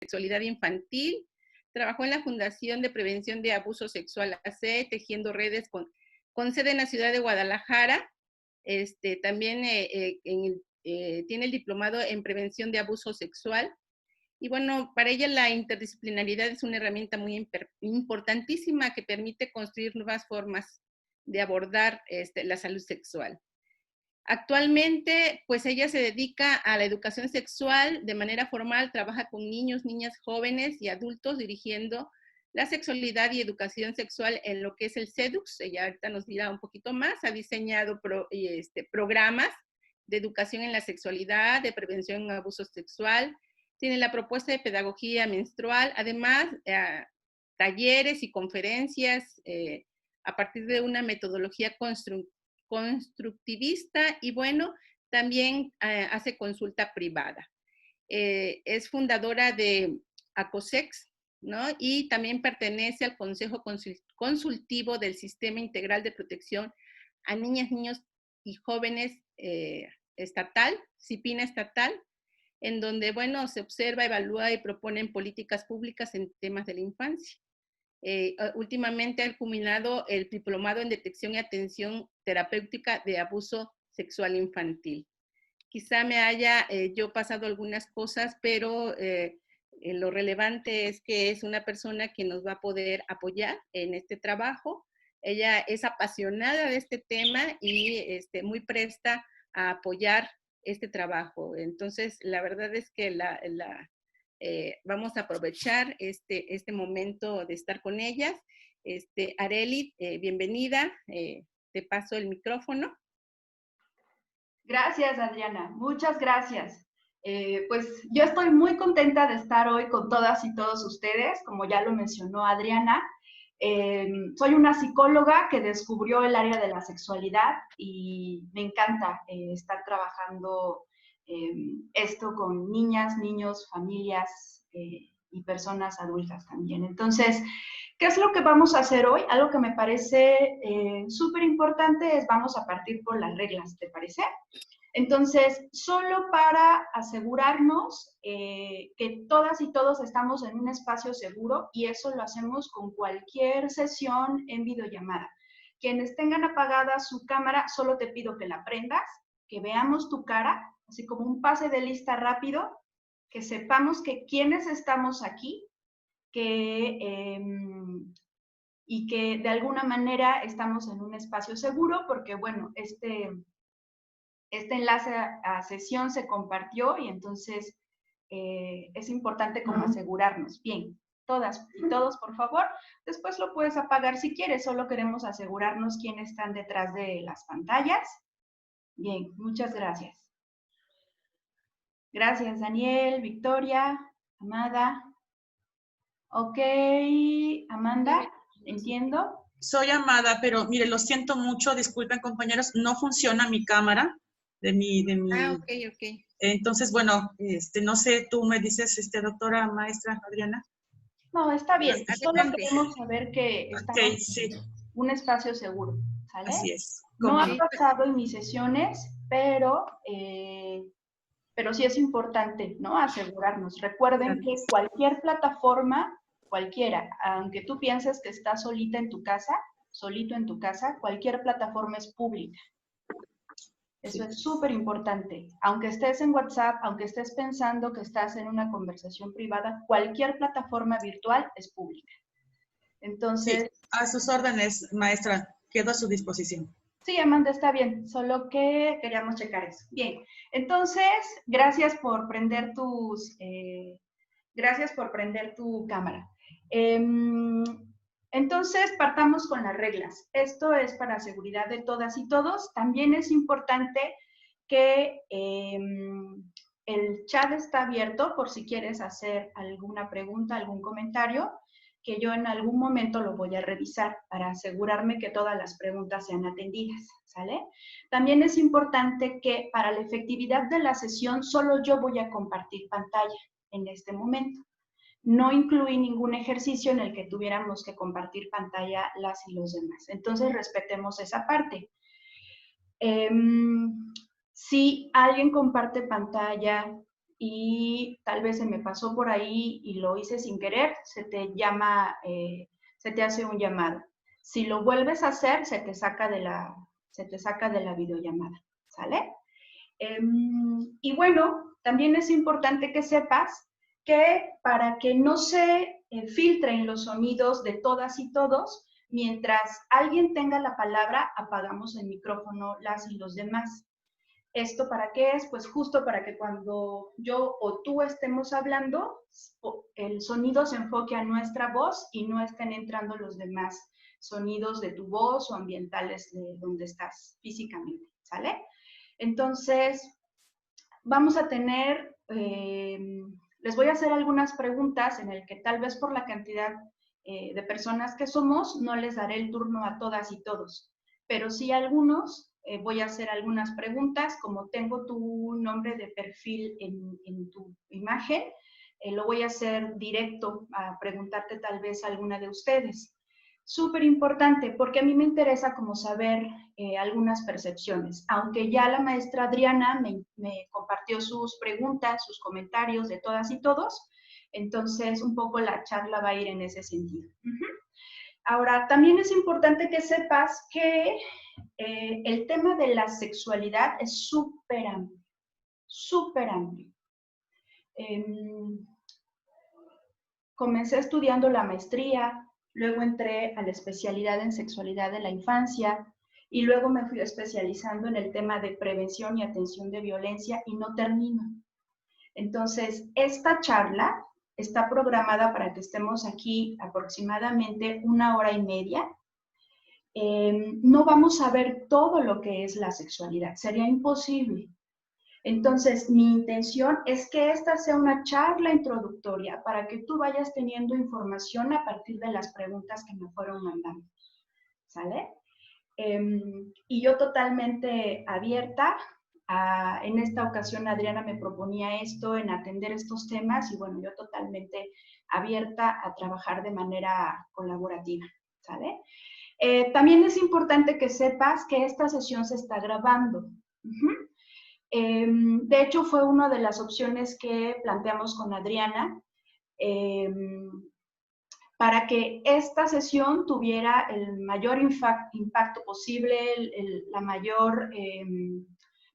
sexualidad infantil. Trabajó en la Fundación de Prevención de Abuso Sexual AC, tejiendo redes con sede en la ciudad de Guadalajara. También tiene el diplomado en Prevención de Abuso Sexual. Y bueno, para ella la interdisciplinaridad es una herramienta muy importantísima que permite construir nuevas formas de abordar la salud sexual. Actualmente, pues ella se dedica a la educación sexual de manera formal, trabaja con niños, niñas, jóvenes y adultos dirigiendo la sexualidad y educación sexual en lo que es el CEDUX. Ella ahorita nos dirá un poquito más. Ha diseñado programas de educación en la sexualidad, de prevención de abuso sexual. Tiene la propuesta de pedagogía menstrual, además talleres y conferencias a partir de una metodología constructivista y bueno, también hace consulta privada. Es fundadora de ACOSEX, ¿no? Y también pertenece al Consejo Consultivo del Sistema Integral de Protección a Niñas, Niños y Jóvenes estatal, CIPINA estatal, en donde, bueno, se observa, evalúa y proponen políticas públicas en temas de la infancia. Últimamente ha culminado el diplomado en detección y atención terapéutica de abuso sexual infantil. Quizá me haya yo pasado algunas cosas, pero lo relevante es que es una persona que nos va a poder apoyar en este trabajo. Ella es apasionada de este tema y muy presta a apoyar este trabajo. Entonces, la verdad es que vamos a aprovechar este momento de estar con ellas. Arely, bienvenida, te paso el micrófono. Gracias, Adriana, muchas gracias. Pues yo estoy muy contenta de estar hoy con todas y todos ustedes, como ya lo mencionó Adriana. Soy una psicóloga que descubrió el área de la sexualidad y me encanta estar trabajando esto con niñas, niños, familias y personas adultas también. Entonces, ¿qué es lo que vamos a hacer hoy? Algo que me parece súper importante es vamos a partir por las reglas, ¿te parece? Entonces, solo para asegurarnos que todas y todos estamos en un espacio seguro, y eso lo hacemos con cualquier sesión en videollamada. Quienes tengan apagada su cámara, solo te pido que la prendas, que veamos tu cara, así como un pase de lista rápido, que sepamos que quiénes estamos aquí, y que de alguna manera estamos en un espacio seguro, porque bueno, este enlace a sesión se compartió y entonces es importante como asegurarnos. Bien, todas y todos, por favor. Después lo puedes apagar si quieres, solo queremos asegurarnos quiénes están detrás de las pantallas. Bien, muchas gracias. Gracias, Daniel, Victoria, Amada. Ok, Amanda, entiendo. Soy Amada, pero mire, lo siento mucho, disculpen compañeros, no funciona mi cámara de mi. Ah, ok. Entonces, bueno, no sé, tú me dices, doctora, maestra Adriana. No, está bien, solo queremos saber que estamos en un espacio seguro, ¿sale? Así es. No ha pasado en mis sesiones, pero sí es importante, ¿no? Asegurarnos. Recuerden que cualquier plataforma, cualquiera, aunque tú pienses que estás solita en tu casa, solito en tu casa, cualquier plataforma es pública. Eso es súper importante. Aunque estés en WhatsApp, aunque estés pensando que estás en una conversación privada, cualquier plataforma virtual es pública. Entonces... Sí, a sus órdenes, maestra. Quedo a su disposición. Sí, Amanda, está bien. Solo que queríamos checar eso. Bien. Entonces, gracias por prender tu cámara. Entonces, partamos con las reglas. Esto es para seguridad de todas y todos. También es importante que el chat está abierto por si quieres hacer alguna pregunta, algún comentario, que yo en algún momento lo voy a revisar para asegurarme que todas las preguntas sean atendidas, ¿sale? También es importante que para la efectividad de la sesión solo yo voy a compartir pantalla en este momento. No incluí ningún ejercicio en el que tuviéramos que compartir pantalla las y los demás. Entonces, respetemos esa parte. Si alguien comparte pantalla y tal vez se me pasó por ahí y lo hice sin querer, se te llama, se te hace un llamado. Si lo vuelves a hacer, se te saca de la videollamada, ¿sale? Y bueno, también es importante que sepas que para que no se filtren los sonidos de todas y todos, mientras alguien tenga la palabra, apagamos el micrófono las y los demás. ¿Esto para qué es? Pues justo para que cuando yo o tú estemos hablando, el sonido se enfoque a nuestra voz y no estén entrando los demás sonidos de tu voz o ambientales de donde estás físicamente, ¿sale? Entonces, vamos a tener, les voy a hacer algunas preguntas en el que tal vez por la cantidad de personas que somos, no les daré el turno a todas y todos, pero sí a algunos voy a hacer algunas preguntas, como tengo tu nombre de perfil en tu imagen, lo voy a hacer directo a preguntarte tal vez a alguna de ustedes. Súper importante, porque a mí me interesa como saber algunas percepciones. Aunque ya la maestra Adriana me compartió sus preguntas, sus comentarios de todas y todos, entonces un poco la charla va a ir en ese sentido. Ahora, también es importante que sepas que el tema de la sexualidad es súper amplio, súper amplio. Comencé estudiando la maestría, luego entré a la especialidad en sexualidad de la infancia y luego me fui especializando en el tema de prevención y atención de violencia y no termino. Entonces, esta charla está programada para que estemos aquí aproximadamente 1 hora y media. No vamos a ver todo lo que es la sexualidad, sería imposible. Entonces, mi intención es que esta sea una charla introductoria para que tú vayas teniendo información a partir de las preguntas que me fueron mandando, ¿sale? Y yo totalmente abierta. En esta ocasión Adriana me proponía esto, en atender estos temas, y bueno, yo totalmente abierta a trabajar de manera colaborativa, ¿sale? También es importante que sepas que esta sesión se está grabando. De hecho, fue una de las opciones que planteamos con Adriana para que esta sesión tuviera el mayor impacto posible, la mayor,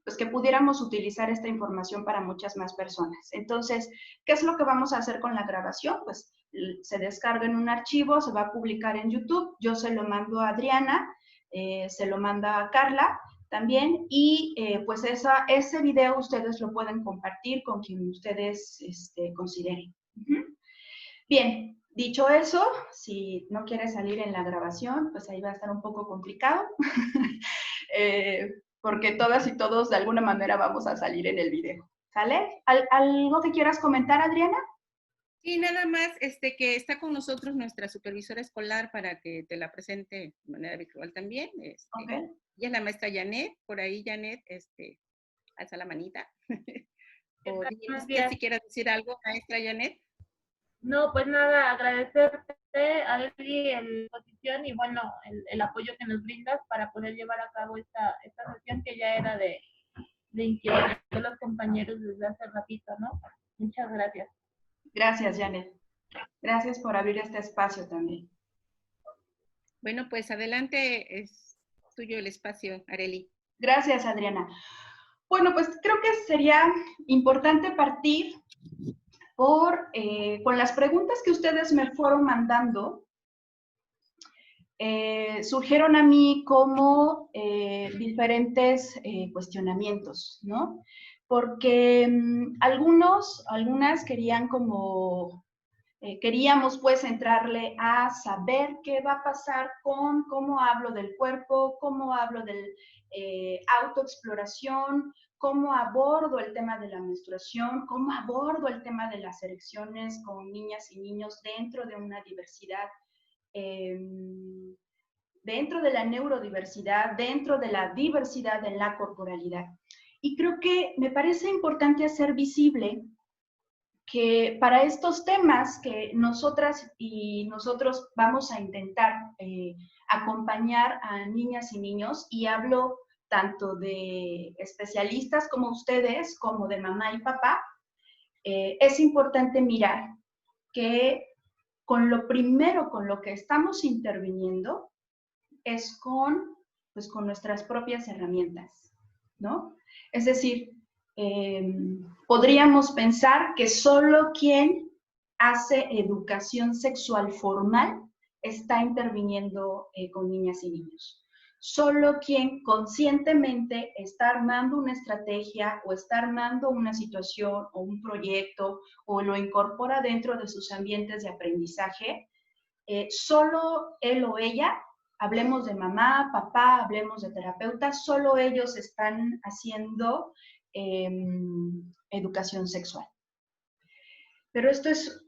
pues que pudiéramos utilizar esta información para muchas más personas. Entonces, ¿qué es lo que vamos a hacer con la grabación? Pues se descarga en un archivo, se va a publicar en YouTube, yo se lo mando a Adriana, se lo manda a Carla, también, y pues ese video ustedes lo pueden compartir con quien ustedes consideren. Bien, dicho eso, si no quiere salir en la grabación, pues ahí va a estar un poco complicado, porque todas y todos de alguna manera vamos a salir en el video, ¿sale? ¿Algo que quieras comentar, Adriana? Sí, nada más que está con nosotros nuestra supervisora escolar para que te la presente de manera virtual también. Okay. Ella es la maestra Janet, por ahí Janet, alza la manita. O si quieres decir algo, maestra Janet. No, pues nada, agradecerte a Eli la exposición y bueno, el apoyo que nos brindas para poder llevar a cabo esta sesión que ya era de inquietud de los compañeros desde hace ratito, ¿no? Muchas gracias. Gracias, Janet. Gracias por abrir este espacio también. Bueno, pues adelante, es tuyo el espacio, Arely. Gracias, Adriana. Bueno, pues creo que sería importante partir con las preguntas que ustedes me fueron mandando. Surgieron a mí como diferentes cuestionamientos, ¿no? Porque algunas querían queríamos pues entrarle a saber qué va a pasar con cómo hablo del cuerpo, cómo hablo del autoexploración, cómo abordo el tema de la menstruación, cómo abordo el tema de las erecciones con niñas y niños dentro de una diversidad, dentro de la neurodiversidad, dentro de la diversidad en la corporalidad. Y creo que me parece importante hacer visible que para estos temas que nosotras y nosotros vamos a intentar acompañar a niñas y niños, y hablo tanto de especialistas como ustedes, como de mamá y papá, es importante mirar que con lo primero con lo que estamos interviniendo es pues, con nuestras propias herramientas, ¿no? Es decir, podríamos pensar que solo quien hace educación sexual formal está interviniendo con niñas y niños. Solo quien conscientemente está armando una estrategia o está armando una situación o un proyecto o lo incorpora dentro de sus ambientes de aprendizaje, solo él o ella, hablemos de mamá, papá, hablemos de terapeuta, solo ellos están haciendo educación sexual. Pero esto es,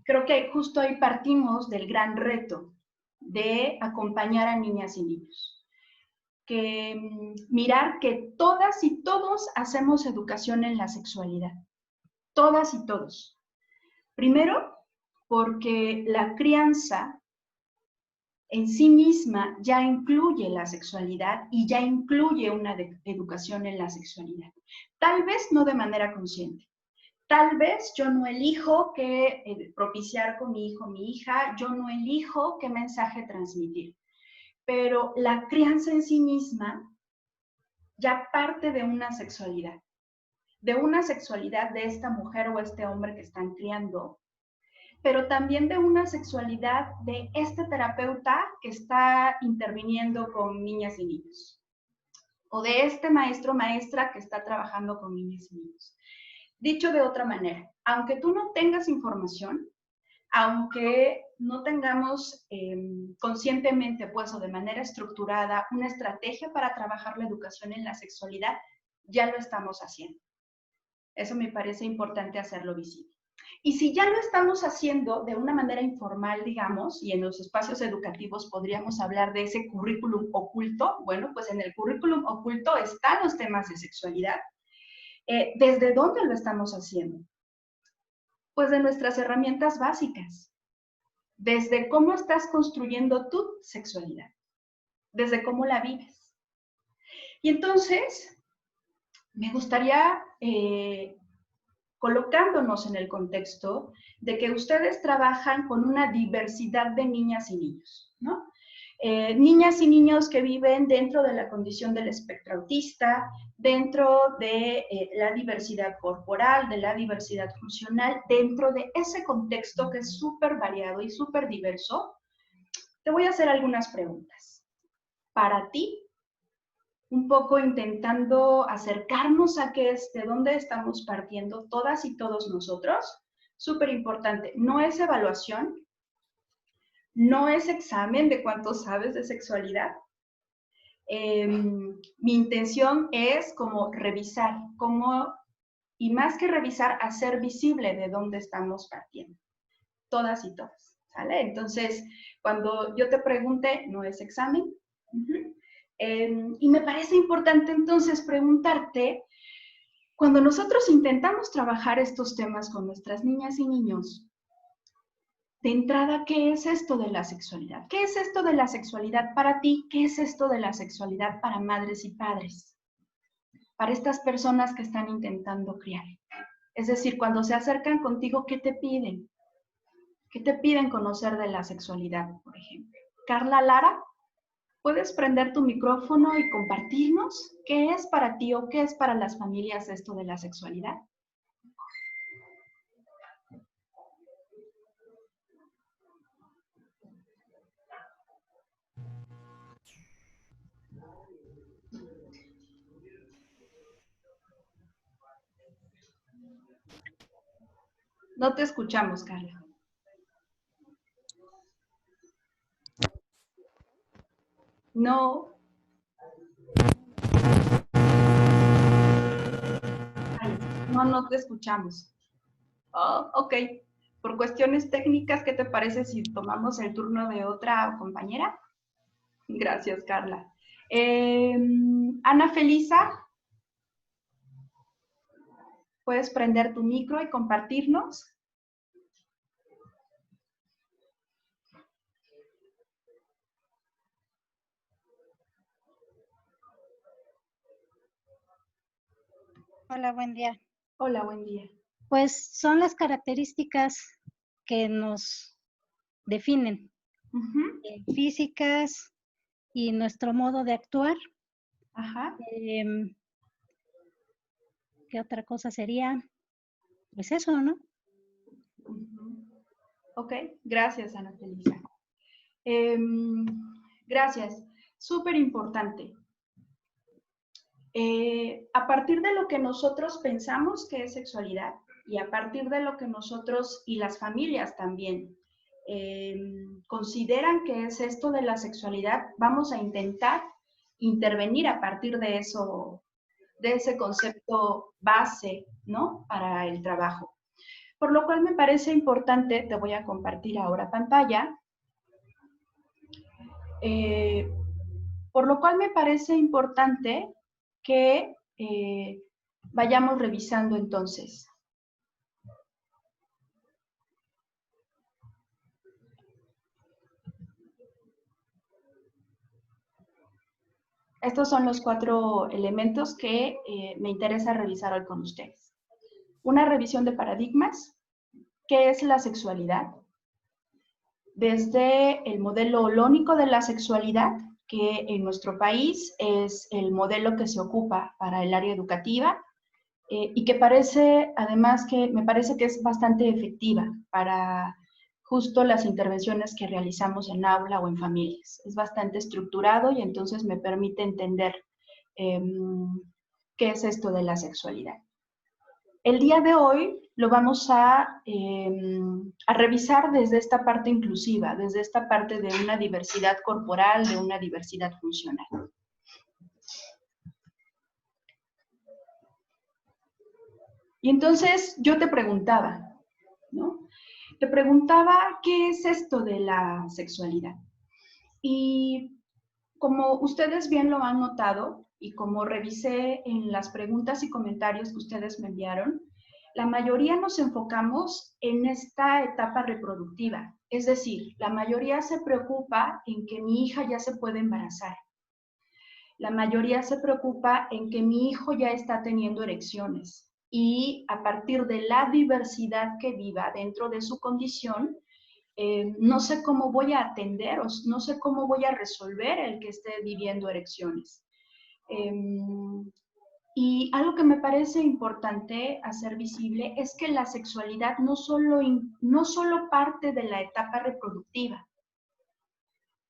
creo que justo ahí partimos del gran reto de acompañar a niñas y niños. Que mirar que todas y todos hacemos educación en la sexualidad. Todas y todos. Primero, porque la crianza en sí misma ya incluye la sexualidad y ya incluye una educación en la sexualidad. Tal vez no de manera consciente. Tal vez yo no elijo qué propiciar con mi hijo o mi hija, yo no elijo qué mensaje transmitir. Pero la crianza en sí misma ya parte de una sexualidad de esta mujer o este hombre que están criando, pero también de una sexualidad de este terapeuta que está interviniendo con niñas y niños, o de este maestro o maestra que está trabajando con niñas y niños. Dicho de otra manera, aunque tú no tengas información, aunque no tengamos conscientemente, pues, o de manera estructurada, una estrategia para trabajar la educación en la sexualidad, ya lo estamos haciendo. Eso me parece importante hacerlo visible. Y si ya lo estamos haciendo de una manera informal, digamos, y en los espacios educativos podríamos hablar de ese currículum oculto, bueno, pues en el currículum oculto están los temas de sexualidad. ¿Desde dónde lo estamos haciendo? Pues de nuestras herramientas básicas. Desde cómo estás construyendo tu sexualidad. Desde cómo la vives. Y entonces, me gustaría, colocándonos en el contexto de que ustedes trabajan con una diversidad de niñas y niños, ¿no? Niñas y niños que viven dentro de la condición del espectro autista, dentro de la diversidad corporal, de la diversidad funcional, dentro de ese contexto que es súper variado y súper diverso. Te voy a hacer algunas preguntas. Para ti, un poco intentando acercarnos a qué es, de dónde estamos partiendo todas y todos nosotros. Súper importante, no es evaluación, no es examen de cuánto sabes de sexualidad. Mi intención es como revisar, y más que revisar, hacer visible de dónde estamos partiendo, todas y todas, ¿sale? Entonces, cuando yo te pregunte, no es examen. Y me parece importante entonces preguntarte, cuando nosotros intentamos trabajar estos temas con nuestras niñas y niños, de entrada, ¿qué es esto de la sexualidad? ¿Qué es esto de la sexualidad para ti? ¿Qué es esto de la sexualidad para madres y padres? Para estas personas que están intentando criar. Es decir, cuando se acercan contigo, ¿qué te piden? ¿Qué te piden conocer de la sexualidad, por ejemplo? Carla Lara, ¿puedes prender tu micrófono y compartirnos qué es para ti o qué es para las familias esto de la sexualidad? No te escuchamos, Carla. No. No te escuchamos. Oh, ok. Por cuestiones técnicas, ¿qué te parece si tomamos el turno de otra compañera? Gracias, Carla. Ana Felisa, ¿puedes prender tu micro y compartirnos? Hola, buen día. Hola, buen día. Pues son las características que nos definen, físicas y nuestro modo de actuar. Ajá. ¿Qué otra cosa sería? Pues eso, ¿no? Ok, gracias, Ana Felisa. Gracias, súper importante. A partir de lo que nosotros pensamos que es sexualidad y a partir de lo que nosotros y las familias también consideran que es esto de la sexualidad, vamos a intentar intervenir a partir de eso, de ese concepto base, ¿no? Para el trabajo. Por lo cual me parece importante, te voy a compartir ahora pantalla, por lo cual me parece importante que vayamos revisando entonces. Estos son los 4 elementos que me interesa revisar hoy con ustedes. Una revisión de paradigmas. ¿Qué es la sexualidad? Desde el modelo holónico de la sexualidad, que en nuestro país es el modelo que se ocupa para el área educativa y que parece, además, que me parece que es bastante efectiva para justo las intervenciones que realizamos en aula o en familias. Es bastante estructurado y entonces me permite entender qué es esto de la sexualidad. El día de hoy lo vamos a revisar desde esta parte inclusiva, desde esta parte de una diversidad corporal, de una diversidad funcional. Y entonces yo te preguntaba, ¿no? Te preguntaba, ¿qué es esto de la sexualidad? Y como ustedes bien lo han notado, y como revisé en las preguntas y comentarios que ustedes me enviaron, la mayoría nos enfocamos en esta etapa reproductiva. Es decir, la mayoría se preocupa en que mi hija ya se puede embarazar. La mayoría se preocupa en que mi hijo ya está teniendo erecciones. Y a partir de la diversidad que viva dentro de su condición, no sé cómo voy a atender o no sé cómo voy a resolver el que esté viviendo erecciones. Y algo que me parece importante hacer visible es que la sexualidad no solo parte de la etapa reproductiva.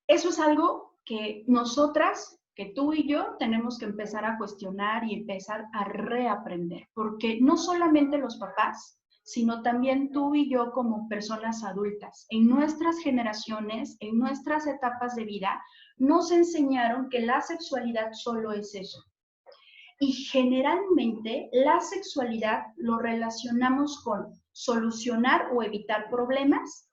Eso es algo que nosotras, que tú y yo, tenemos que empezar a cuestionar y empezar a reaprender. Porque no solamente los papás, sino también tú y yo como personas adultas, en nuestras generaciones, en nuestras etapas de vida, nos enseñaron que la sexualidad solo es eso. Y generalmente la sexualidad lo relacionamos con solucionar o evitar problemas.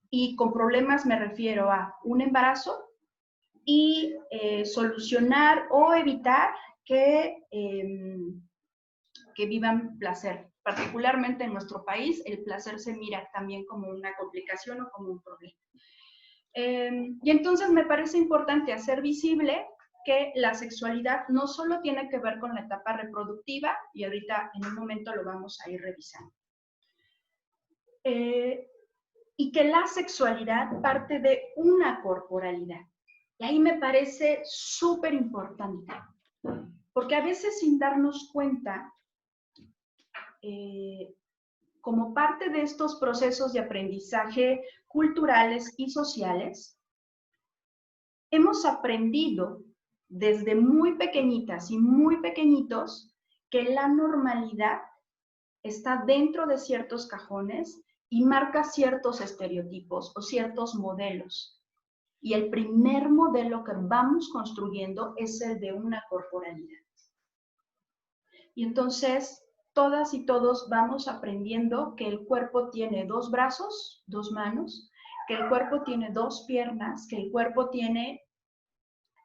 Y con problemas me refiero a un embarazo y solucionar o evitar que vivan placer. Particularmente en nuestro país, el placer se mira también como una complicación o como un problema. Y entonces me parece importante hacer visible que la sexualidad no solo tiene que ver con la etapa reproductiva, y ahorita en un momento lo vamos a ir revisando. Y que la sexualidad parte de una corporalidad. Y ahí me parece súper importante, porque a veces sin darnos cuenta, como parte de estos procesos de aprendizaje culturales y sociales, hemos aprendido desde muy pequeñitas y muy pequeñitos que la normalidad está dentro de ciertos cajones y marca ciertos estereotipos o ciertos modelos. Y el primer modelo que vamos construyendo es el de una corporalidad. Y entonces, todas y todos vamos aprendiendo que el cuerpo tiene 2 brazos, 2 manos, que el cuerpo tiene 2 piernas, que el cuerpo tiene,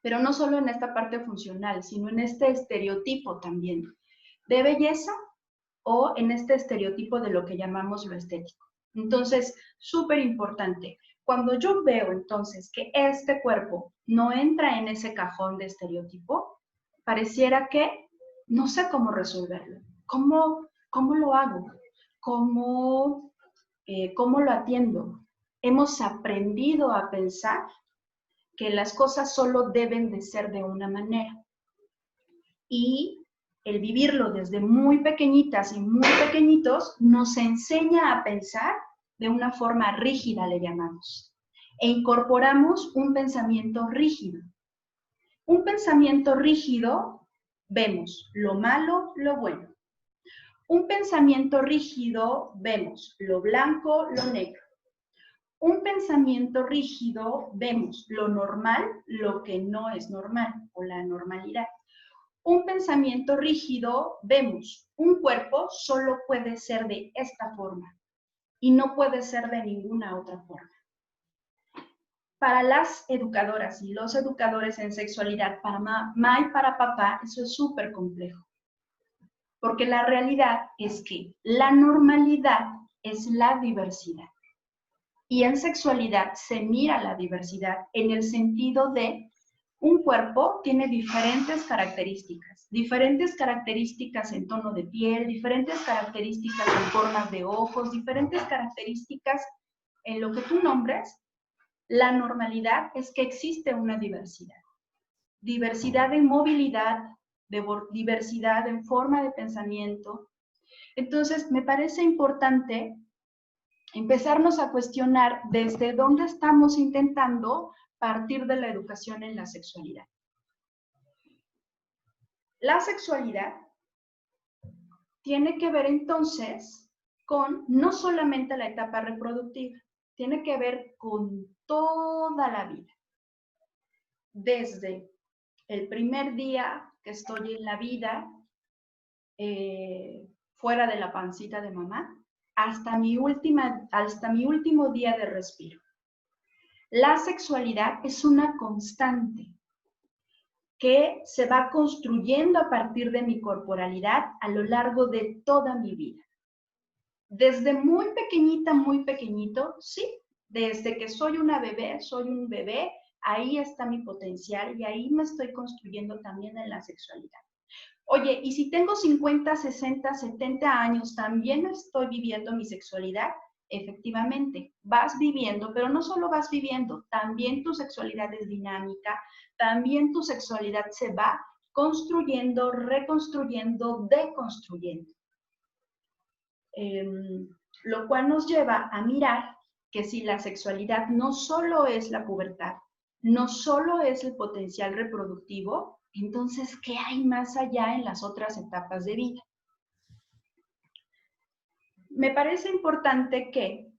pero no solo en esta parte funcional, sino en este estereotipo también de belleza o en este estereotipo de lo que llamamos lo estético. Entonces, súper importante. Cuando yo veo entonces que este cuerpo no entra en ese cajón de estereotipo, pareciera que no sé cómo resolverlo. ¿Cómo lo hago? ¿Cómo lo atiendo? Hemos aprendido a pensar que las cosas solo deben de ser de una manera. Y el vivirlo desde muy pequeñitas y muy pequeñitos nos enseña a pensar de una forma rígida, le llamamos. E incorporamos un pensamiento rígido. Un pensamiento rígido, vemos lo malo, lo bueno. Un pensamiento rígido, vemos lo blanco, lo negro. Un pensamiento rígido, vemos lo normal, lo que no es normal, o la normalidad. Un pensamiento rígido, vemos un cuerpo solo puede ser de esta forma y no puede ser de ninguna otra forma. Para las educadoras y los educadores en sexualidad, para mamá y para papá, eso es súper complejo. Porque la realidad es que la normalidad es la diversidad. Y en sexualidad se mira la diversidad en el sentido de un cuerpo tiene diferentes características en tono de piel, diferentes características en formas de ojos, diferentes características en lo que tú nombres. La normalidad es que existe una diversidad. Diversidad en movilidad, diversidad en forma de pensamiento. Entonces, me parece importante empezarnos a cuestionar desde dónde estamos intentando partir de la educación en la sexualidad. La sexualidad tiene que ver entonces con no solamente la etapa reproductiva, tiene que ver con toda la vida. Desde el primer día que estoy en la vida, fuera de la pancita de mamá, hasta mi último día de respiro. La sexualidad es una constante que se va construyendo a partir de mi corporalidad a lo largo de toda mi vida. Desde muy pequeñita, muy pequeñito, sí, desde que soy una bebé, soy un bebé, ahí está mi potencial y ahí me estoy construyendo también en la sexualidad. Oye, y si tengo 50, 60, 70 años, ¿también estoy viviendo mi sexualidad? Efectivamente, vas viviendo, pero no solo vas viviendo, también tu sexualidad es dinámica, también tu sexualidad se va construyendo, reconstruyendo, deconstruyendo. Lo cual nos lleva a mirar que si la sexualidad no solo es la pubertad, no solo es el potencial reproductivo, entonces, ¿qué hay más allá en las otras etapas de vida? Me parece importante que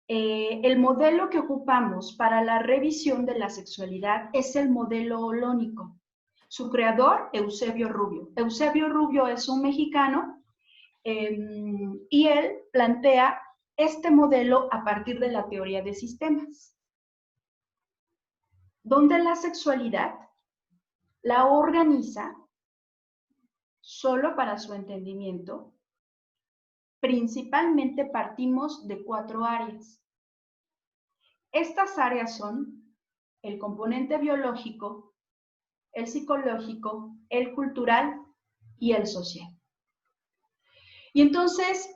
el modelo que ocupamos para la revisión de la sexualidad es el modelo holónico. Su creador, Eusebio Rubio. Eusebio Rubio es un mexicano y él plantea este modelo a partir de la teoría de sistemas, donde la sexualidad la organiza, solo para su entendimiento, principalmente partimos de 4 áreas. Estas áreas son el componente biológico, el psicológico, el cultural y el social. Y entonces,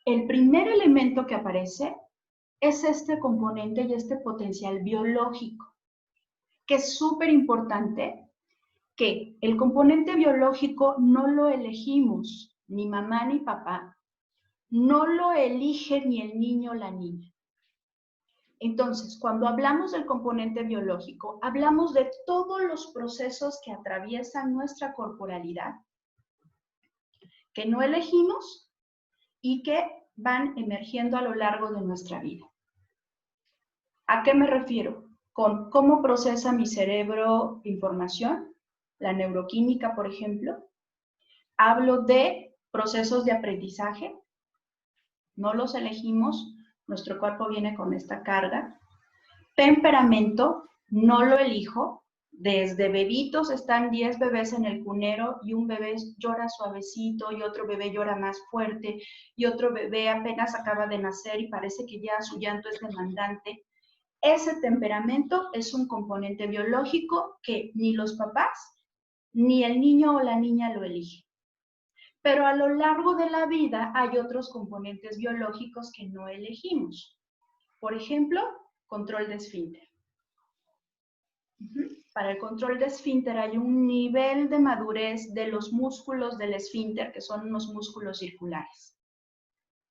el primer elemento que aparece es este componente y este potencial biológico, que es súper importante, que el componente biológico no lo elegimos, ni mamá ni papá, no lo elige ni el niño o la niña. Entonces, cuando hablamos del componente biológico, hablamos de todos los procesos que atraviesan nuestra corporalidad, que no elegimos y que van emergiendo a lo largo de nuestra vida. ¿A qué me refiero? Con cómo procesa mi cerebro información, la neuroquímica, por ejemplo. Hablo de procesos de aprendizaje, no los elegimos, nuestro cuerpo viene con esta carga. Temperamento, no lo elijo, desde bebitos están 10 bebés en el cunero y un bebé llora suavecito y otro bebé llora más fuerte y otro bebé apenas acaba de nacer y parece que ya su llanto es demandante. Ese temperamento es un componente biológico que ni los papás ni el niño o la niña lo eligen. Pero a lo largo de la vida hay otros componentes biológicos que no elegimos. Por ejemplo, control de esfínter. Para el control de esfínter hay un nivel de madurez de los músculos del esfínter, que son unos músculos circulares.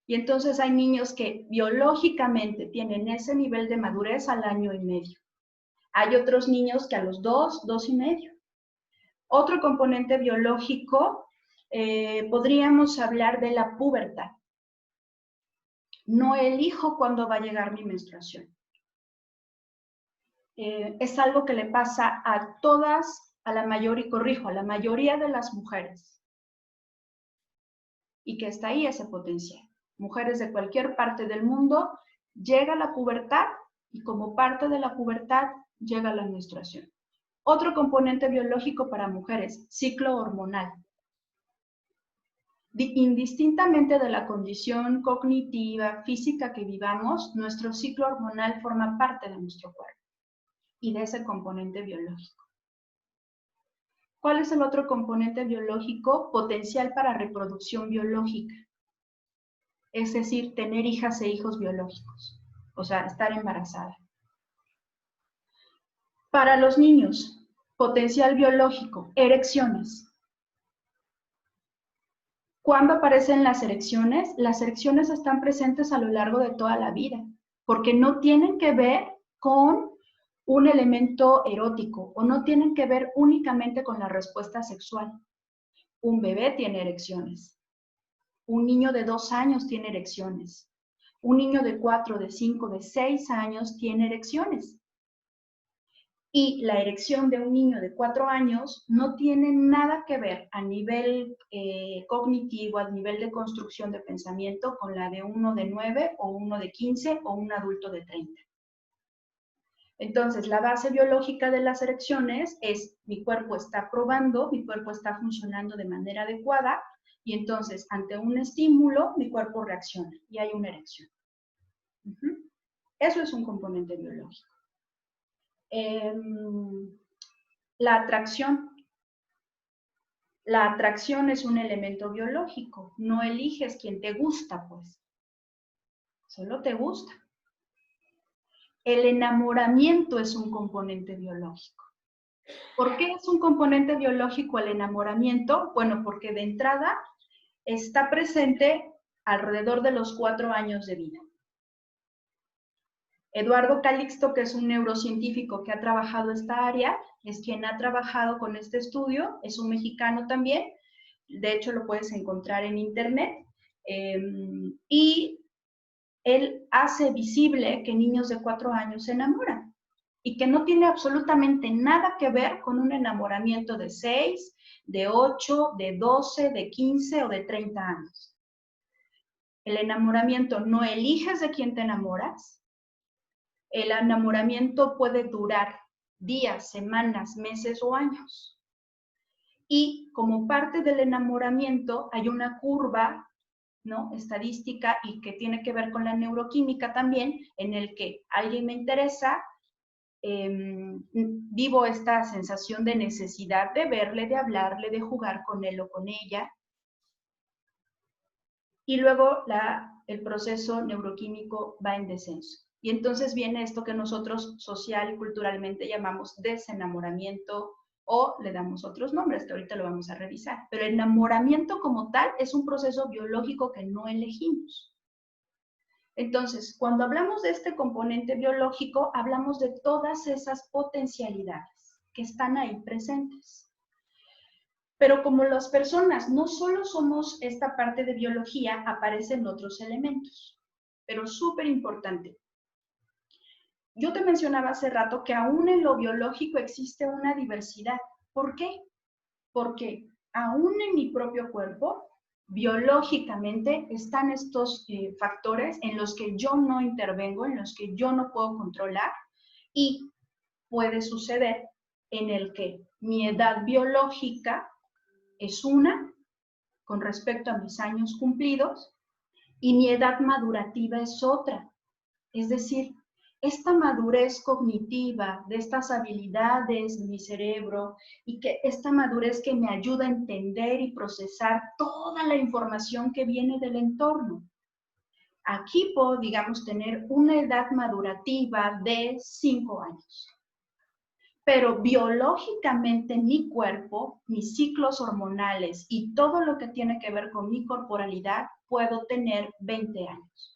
Y entonces hay niños que biológicamente tienen ese nivel de madurez al año y medio. Hay otros niños que a los 2, 2 y medio. Otro componente biológico, podríamos hablar de la pubertad. No elijo cuándo va a llegar mi menstruación. Es algo que le pasa a todas, a la mayoría de las mujeres. Y que está ahí ese potencial. Mujeres de cualquier parte del mundo, llega la pubertad y como parte de la pubertad llega la menstruación. Otro componente biológico para mujeres, ciclo hormonal. Indistintamente de la condición cognitiva, física que vivamos, nuestro ciclo hormonal forma parte de nuestro cuerpo y de ese componente biológico. ¿Cuál es el otro componente biológico? Potencial para reproducción biológica. Es decir, tener hijas e hijos biológicos, o sea, estar embarazada. Para los niños, potencial biológico, erecciones. ¿Cuándo aparecen las erecciones? Las erecciones están presentes a lo largo de toda la vida, porque no tienen que ver con un elemento erótico o no tienen que ver únicamente con la respuesta sexual. Un bebé tiene erecciones. Un niño de 2 años tiene erecciones. Un niño de 4, de 5, de 6 años tiene erecciones. Y la erección de un niño de 4 años no tiene nada que ver a nivel cognitivo, a nivel de construcción de pensamiento, con la de uno de 9 o uno de 15 o un adulto de 30. Entonces, la base biológica de las erecciones es mi cuerpo está probando, mi cuerpo está funcionando de manera adecuada y entonces ante un estímulo mi cuerpo reacciona y hay una erección. Eso es un componente biológico. La atracción. La atracción es un elemento biológico. No eliges quién te gusta, pues. Solo te gusta. El enamoramiento es un componente biológico. ¿Por qué es un componente biológico el enamoramiento? Bueno, porque de entrada está presente alrededor de los 4 años de vida. Eduardo Calixto, que es un neurocientífico que ha trabajado esta área, es quien ha trabajado con este estudio, es un mexicano también, de hecho lo puedes encontrar en internet, y él hace visible que niños de 4 años se enamoran y que no tiene absolutamente nada que ver con un enamoramiento de 6, de 8, de 12, de 15 o de 30 años. El enamoramiento no eliges de quién te enamoras. El enamoramiento puede durar días, semanas, meses o años. Y como parte del enamoramiento hay una curva, ¿no?, estadística y que tiene que ver con la neuroquímica también, en el que alguien me interesa, vivo esta sensación de necesidad de verle, de hablarle, de jugar con él o con ella. Y luego el proceso neuroquímico va en descenso. Y entonces viene esto que nosotros social y culturalmente llamamos desenamoramiento o le damos otros nombres que ahorita lo vamos a revisar. Pero el enamoramiento como tal es un proceso biológico que no elegimos. Entonces, cuando hablamos de este componente biológico, hablamos de todas esas potencialidades que están ahí presentes. Pero como las personas no solo somos esta parte de biología, aparecen otros elementos. Pero súper importante. Yo te mencionaba hace rato que aún en lo biológico existe una diversidad. ¿Por qué? Porque aún en mi propio cuerpo, biológicamente, están estos factores en los que yo no intervengo, en los que yo no puedo controlar, y puede suceder en el que mi edad biológica es una con respecto a mis años cumplidos y mi edad madurativa es otra. Es decir, esta madurez cognitiva de estas habilidades de mi cerebro y que esta madurez que me ayuda a entender y procesar toda la información que viene del entorno. Aquí puedo, digamos, tener una edad madurativa de 5 años. Pero biológicamente mi cuerpo, mis ciclos hormonales y todo lo que tiene que ver con mi corporalidad, puedo tener 20 años.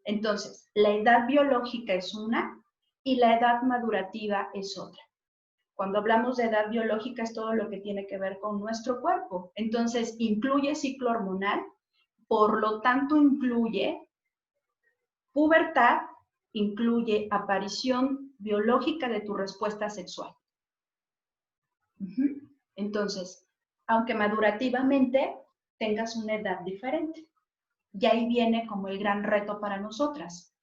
Entonces, la edad biológica es una y la edad madurativa es otra. Cuando hablamos de edad biológica es todo lo que tiene que ver con nuestro cuerpo. Entonces, incluye ciclo hormonal, por lo tanto incluye pubertad, incluye aparición biológica de tu respuesta sexual. Entonces, aunque madurativamente tengas una edad diferente. Y ahí viene como el gran reto para nosotras.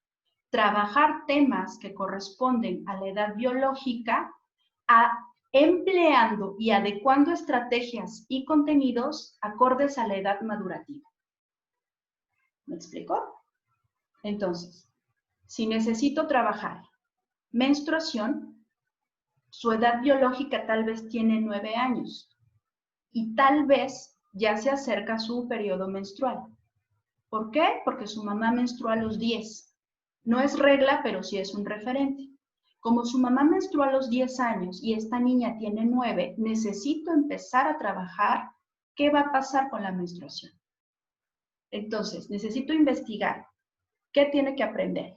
Trabajar temas que corresponden a la edad biológica, empleando y adecuando estrategias y contenidos acordes a la edad madurativa. ¿Me explico? Entonces, si necesito trabajar menstruación, su edad biológica tal vez tiene 9 años y tal vez ya se acerca su periodo menstrual. ¿Por qué? Porque su mamá menstruó a los 10. No es regla, pero sí es un referente. Como su mamá menstruó a los 10 años y esta niña tiene 9, necesito empezar a trabajar qué va a pasar con la menstruación. Entonces, necesito investigar qué tiene que aprender.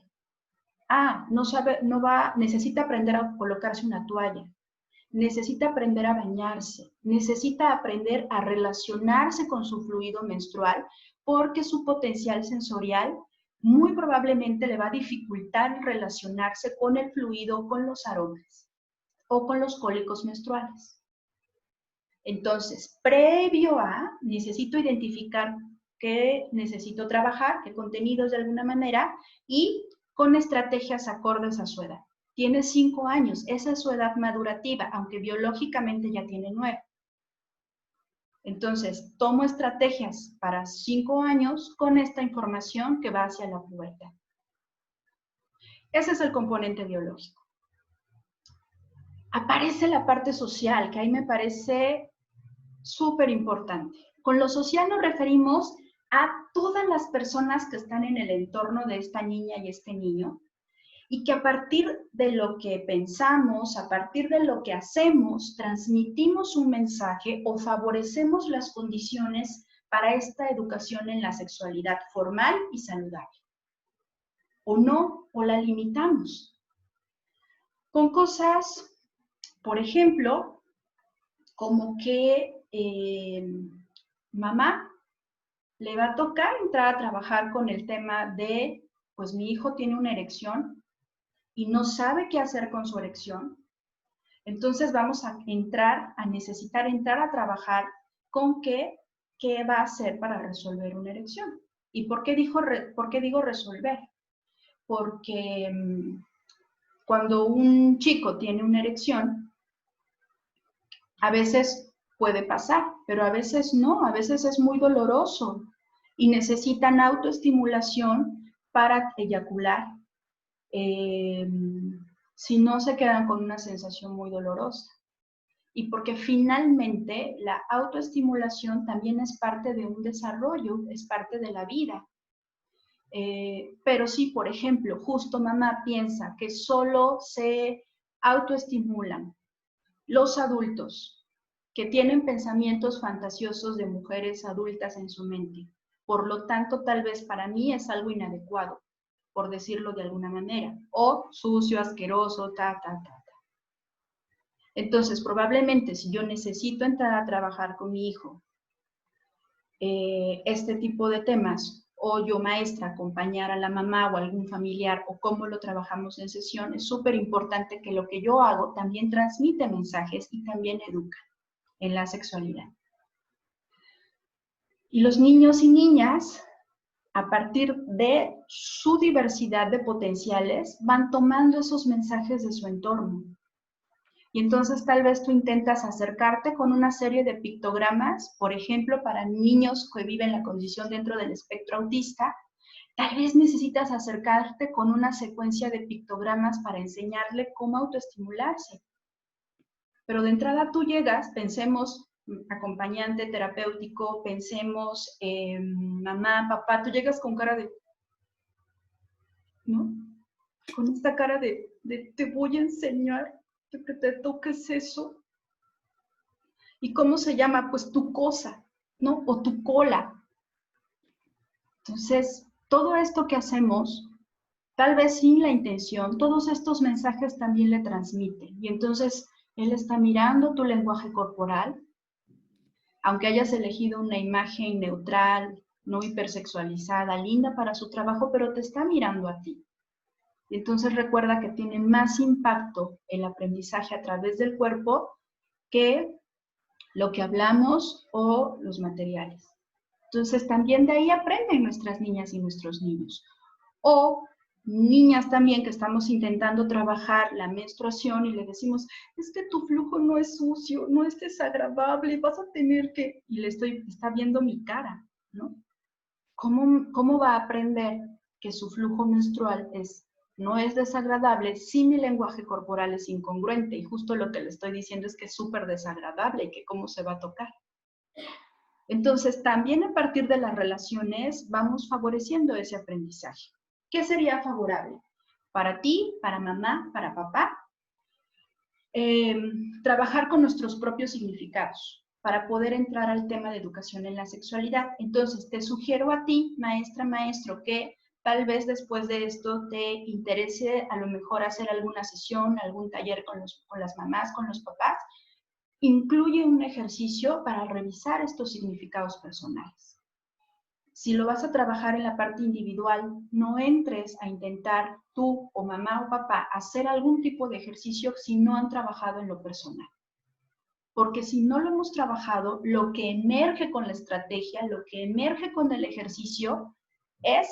Necesita aprender a colocarse una toalla. Necesita aprender a bañarse. Necesita aprender a relacionarse con su fluido menstrual porque su potencial sensorial muy probablemente le va a dificultar relacionarse con el fluido, con los aromas o con los cólicos menstruales. Entonces, previo a, necesito identificar qué necesito trabajar, qué contenidos de alguna manera y con estrategias acordes a su edad. Tiene 5 años, esa es su edad madurativa, aunque biológicamente ya tiene 9. Entonces, tomo estrategias para 5 años con esta información que va hacia la pubertad. Ese es el componente biológico. Aparece la parte social, que ahí me parece súper importante. Con lo social nos referimos a todas las personas que están en el entorno de esta niña y este niño, y que a partir de lo que pensamos, a partir de lo que hacemos, transmitimos un mensaje o favorecemos las condiciones para esta educación en la sexualidad formal y saludable. O no, o la limitamos. Con cosas, por ejemplo, como que mamá le va a tocar entrar a trabajar con el tema de, pues mi hijo tiene una erección, y no sabe qué hacer con su erección, entonces vamos a necesitar entrar a trabajar con qué va a hacer para resolver una erección. ¿Y por qué digo resolver? Porque cuando un chico tiene una erección, a veces puede pasar, pero a veces no, a veces es muy doloroso y necesitan autoestimulación para eyacular. Si no se quedan con una sensación muy dolorosa. Y porque finalmente la autoestimulación también es parte de un desarrollo, es parte de la vida. Pero si, por ejemplo, justo mamá piensa que solo se autoestimulan los adultos que tienen pensamientos fantasiosos de mujeres adultas en su mente, por lo tanto, tal vez para mí es algo inadecuado, por decirlo de alguna manera, o sucio, asqueroso, Entonces, probablemente si yo necesito entrar a trabajar con mi hijo este tipo de temas, o yo maestra acompañar a la mamá o a algún familiar, o cómo lo trabajamos en sesión, es súper importante que lo que yo hago también transmite mensajes y también educa en la sexualidad. Y los niños y niñas, a partir de su diversidad de potenciales, van tomando esos mensajes de su entorno. Y entonces tal vez tú intentas acercarte con una serie de pictogramas, por ejemplo, para niños que viven la condición dentro del espectro autista, Tal vez necesitas acercarte con una secuencia de pictogramas para enseñarle cómo autoestimularse. Pero de entrada tú llegas, pensemos acompañante terapéutico, pensemos mamá, papá, tú llegas con cara de, ¿no? Con esta cara de te voy a enseñar de que te toques eso. ¿Y cómo se llama? Pues tu cosa, ¿no? O tu cola. Entonces, todo esto que hacemos, tal vez sin la intención, todos estos mensajes también le transmiten. Y entonces, él está mirando tu lenguaje corporal, aunque hayas elegido una imagen neutral, no hipersexualizada, linda para su trabajo, pero te está mirando a ti. Y entonces recuerda que tiene más impacto el aprendizaje a través del cuerpo que lo que hablamos o los materiales. Entonces también de ahí aprenden nuestras niñas y nuestros niños. O niñas también que estamos intentando trabajar la menstruación y le decimos, es que tu flujo no es sucio, no es desagradable, vas a tener que, y está viendo mi cara, ¿no? ¿Cómo va a aprender que su flujo menstrual no es desagradable si mi lenguaje corporal es incongruente? Y justo lo que le estoy diciendo es que es súper desagradable y que cómo se va a tocar. Entonces, también a partir de las relaciones vamos favoreciendo ese aprendizaje. ¿Qué sería favorable? Para ti, para mamá, para papá. Trabajar con nuestros propios significados para poder entrar al tema de educación en la sexualidad. Entonces, te sugiero a ti, maestra, maestro, que tal vez después de esto te interese a lo mejor hacer alguna sesión, algún taller con las mamás, con los papás. Incluye un ejercicio para revisar estos significados personales. Si lo vas a trabajar en la parte individual, no entres a intentar tú o mamá o papá hacer algún tipo de ejercicio si no han trabajado en lo personal. Porque si no lo hemos trabajado, lo que emerge con la estrategia, lo que emerge con el ejercicio es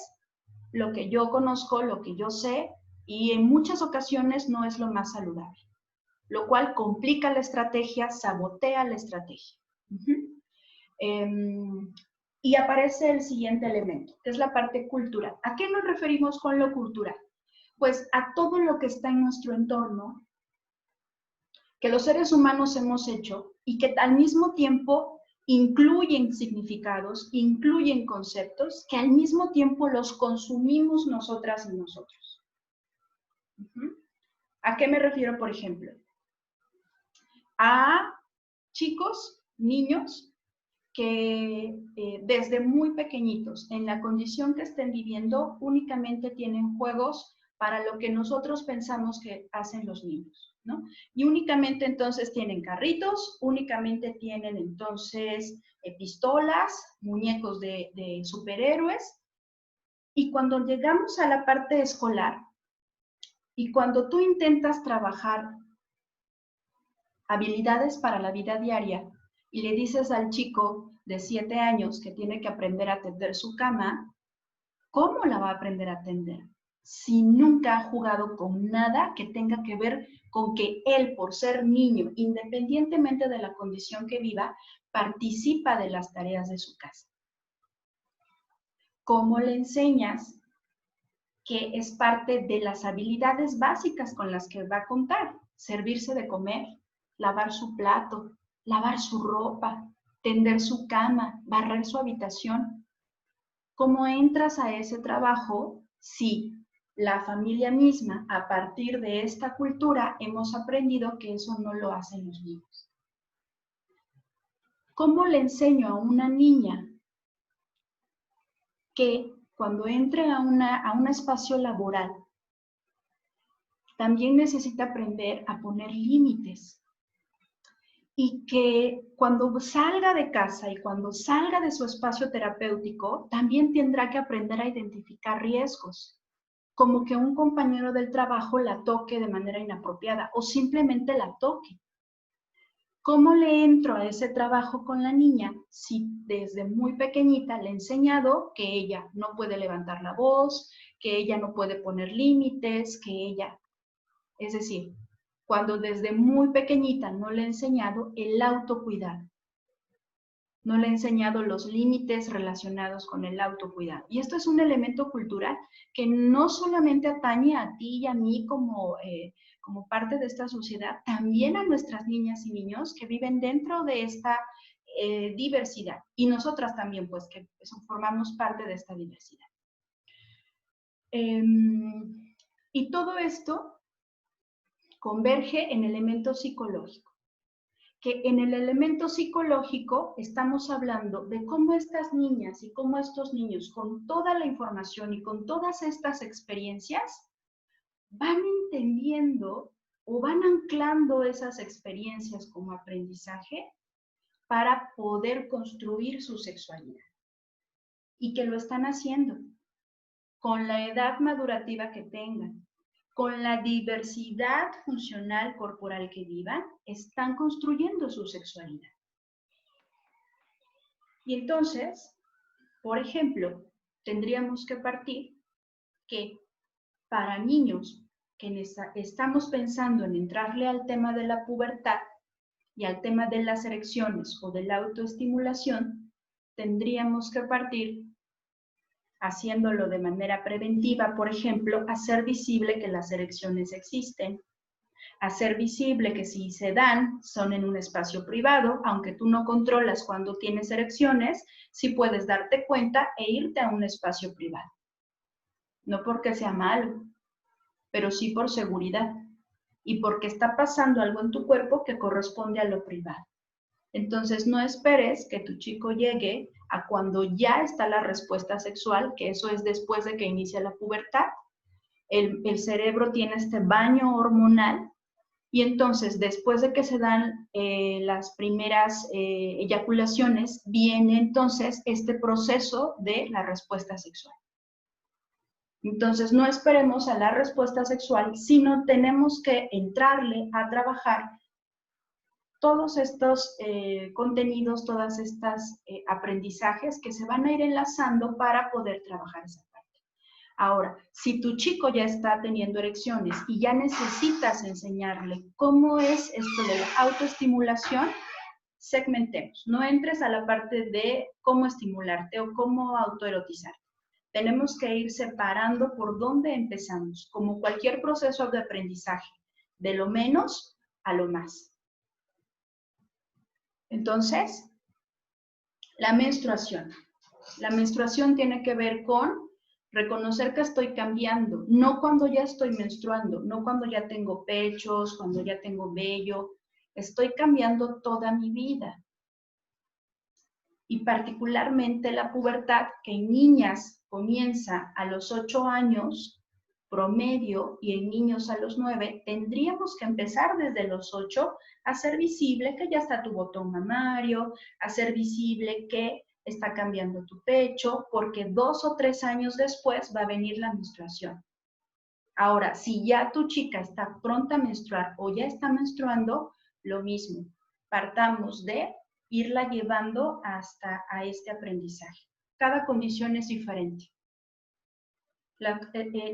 lo que yo conozco, lo que yo sé, y en muchas ocasiones no es lo más saludable, lo cual complica la estrategia, sabotea la estrategia. Y aparece el siguiente elemento, que es la parte cultural. ¿A qué nos referimos con lo cultural? Pues a todo lo que está en nuestro entorno, que los seres humanos hemos hecho y que al mismo tiempo incluyen significados, incluyen conceptos, que al mismo tiempo los consumimos nosotras y nosotros. ¿A qué me refiero, por ejemplo? A chicos, niños, que desde muy pequeñitos, en la condición que estén viviendo, únicamente tienen juegos para lo que nosotros pensamos que hacen los niños, ¿no? Y únicamente entonces tienen carritos, únicamente tienen entonces pistolas, muñecos de superhéroes. Y cuando llegamos a la parte escolar, y cuando tú intentas trabajar habilidades para la vida diaria, y le dices al chico de 7 años que tiene que aprender a tender su cama, ¿cómo la va a aprender a tender? Si nunca ha jugado con nada que tenga que ver con que él, por ser niño, independientemente de la condición que viva, participa de las tareas de su casa. ¿Cómo le enseñas que es parte de las habilidades básicas con las que va a contar? Servirse de comer, lavar su plato, lavar su ropa, tender su cama, barrer su habitación. ¿Cómo entras a ese trabajo si la familia misma, a partir de esta cultura, hemos aprendido que eso no lo hacen los niños? ¿Cómo le enseño a una niña que cuando entre a un espacio laboral también necesita aprender a poner límites? Y que cuando salga de casa y cuando salga de su espacio terapéutico, también tendrá que aprender a identificar riesgos, como que un compañero del trabajo la toque de manera inapropiada o simplemente la toque. ¿Cómo le entro a ese trabajo con la niña si desde muy pequeñita le he enseñado que ella no puede levantar la voz, que ella no puede poner límites, que ella... Es decir, cuando desde muy pequeñita no le he enseñado el autocuidado. no le he enseñado los límites relacionados con el autocuidado. Y esto es un elemento cultural que no solamente atañe a ti y a mí como parte de esta sociedad, también a nuestras niñas y niños que viven dentro de esta diversidad. Y nosotras también, pues, que formamos parte de esta diversidad. Y todo esto converge en elementos psicológicos. Que en el elemento psicológico estamos hablando de cómo estas niñas y cómo estos niños, con toda la información y con todas estas experiencias, van entendiendo o van anclando esas experiencias como aprendizaje para poder construir su sexualidad. Y que lo están haciendo con la edad madurativa que tengan, con la diversidad funcional corporal que vivan, están construyendo su sexualidad. Y entonces, por ejemplo, tendríamos que partir que para niños que estamos pensando en entrarle al tema de la pubertad y al tema de las erecciones o de la autoestimulación, tendríamos que partir haciéndolo de manera preventiva, por ejemplo, hacer visible que las erecciones existen, hacer visible que si se dan, son en un espacio privado, aunque tú no controlas cuando tienes erecciones, sí puedes darte cuenta e irte a un espacio privado. No porque sea malo, pero sí por seguridad y porque está pasando algo en tu cuerpo que corresponde a lo privado. Entonces, no esperes que tu chico llegue a cuando ya está la respuesta sexual, que eso es después de que inicia la pubertad. El cerebro tiene este baño hormonal y entonces, después de que se dan las primeras eyaculaciones, viene entonces este proceso de la respuesta sexual. Entonces, no esperemos a la respuesta sexual, sino tenemos que entrarle a trabajar todos estos contenidos, todas estas aprendizajes que se van a ir enlazando para poder trabajar esa parte. Ahora, si tu chico ya está teniendo erecciones y ya necesitas enseñarle cómo es esto de la autoestimulación, segmentemos. No entres a la parte de cómo estimularte o cómo autoerotizarte. Tenemos que ir separando por dónde empezamos, como cualquier proceso de aprendizaje, de lo menos a lo más. Entonces, la menstruación. La menstruación tiene que ver con reconocer que estoy cambiando, no cuando ya estoy menstruando, no cuando ya tengo pechos, cuando ya tengo vello. Estoy cambiando toda mi vida. Y particularmente la pubertad, que en niñas comienza a los 8 años promedio y en niños a los 9, tendríamos que empezar desde los 8 a hacer visible que ya está tu botón mamario, a hacer visible que está cambiando tu pecho, porque 2 o 3 años después va a venir la menstruación. Ahora, si ya tu chica está pronta a menstruar o ya está menstruando, lo mismo. Partamos de irla llevando hasta a este aprendizaje. Cada condición es diferente.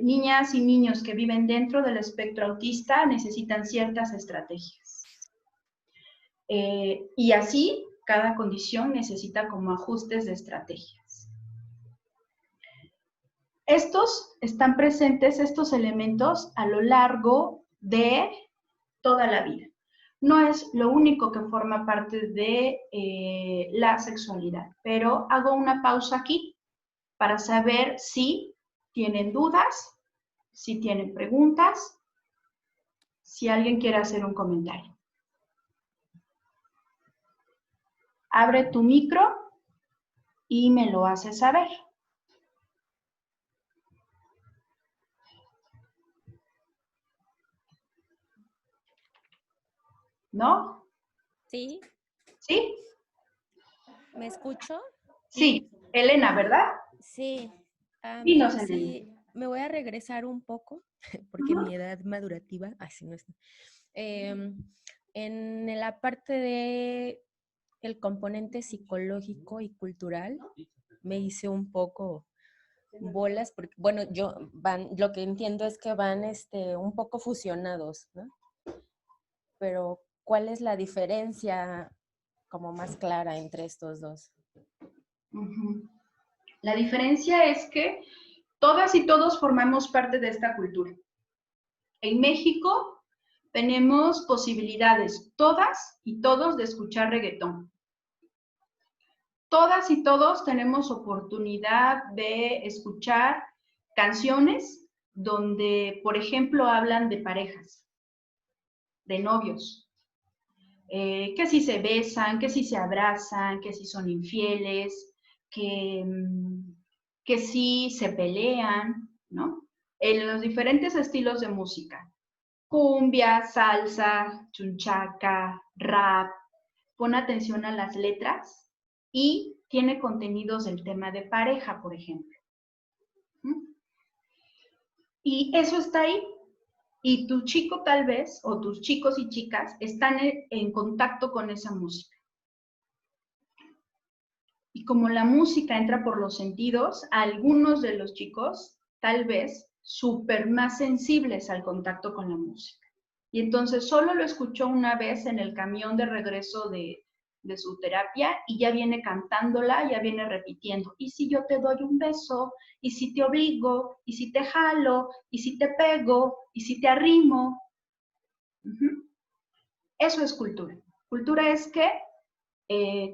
Niñas y niños que viven dentro del espectro autista necesitan ciertas estrategias. Y así, cada condición necesita como ajustes de estrategias. Estos están presentes, estos elementos, a lo largo de toda la vida. No es lo único que forma parte de la sexualidad, pero hago una pausa aquí para saber si tienen dudas, si tienen preguntas, si alguien quiere hacer un comentario. Abre tu micro y me lo haces saber. ¿No? Sí, ¿Sí? ¿me escucho? Sí. Elena, ¿verdad? Sí. Dinos, Elena. Sí, me voy a regresar un poco, porque mi edad madurativa, así no es. En la parte de el componente psicológico y cultural, me hice un poco bolas, porque, bueno, lo que entiendo es que van un poco fusionados, ¿no? Pero, ¿cuál es la diferencia como más clara entre estos dos. La diferencia es que todas y todos formamos parte de esta cultura. En México tenemos posibilidades, todas y todos, de escuchar reggaetón. Todas y todos tenemos oportunidad de escuchar canciones donde, por ejemplo, hablan de parejas, de novios, que si se besan, que si se abrazan, que si son infieles, que si se pelean, ¿no? En los diferentes estilos de música. Cumbia, salsa, chunchaca, rap. Pon atención a las letras y tiene contenidos del tema de pareja, por ejemplo. Y eso está ahí. Y tu chico tal vez, o tus chicos y chicas, están en contacto con esa música. Y como la música entra por los sentidos, algunos de los chicos, tal vez, súper más sensibles al contacto con la música. Y entonces solo lo escuchó una vez en el camión de regreso de su terapia y ya viene cantándola, ya viene repitiendo. ¿Y si yo te doy un beso? ¿Y si te obligo? ¿Y si te jalo? ¿Y si te pego? ¿Y si te arrimo? Eso es cultura. Cultura es que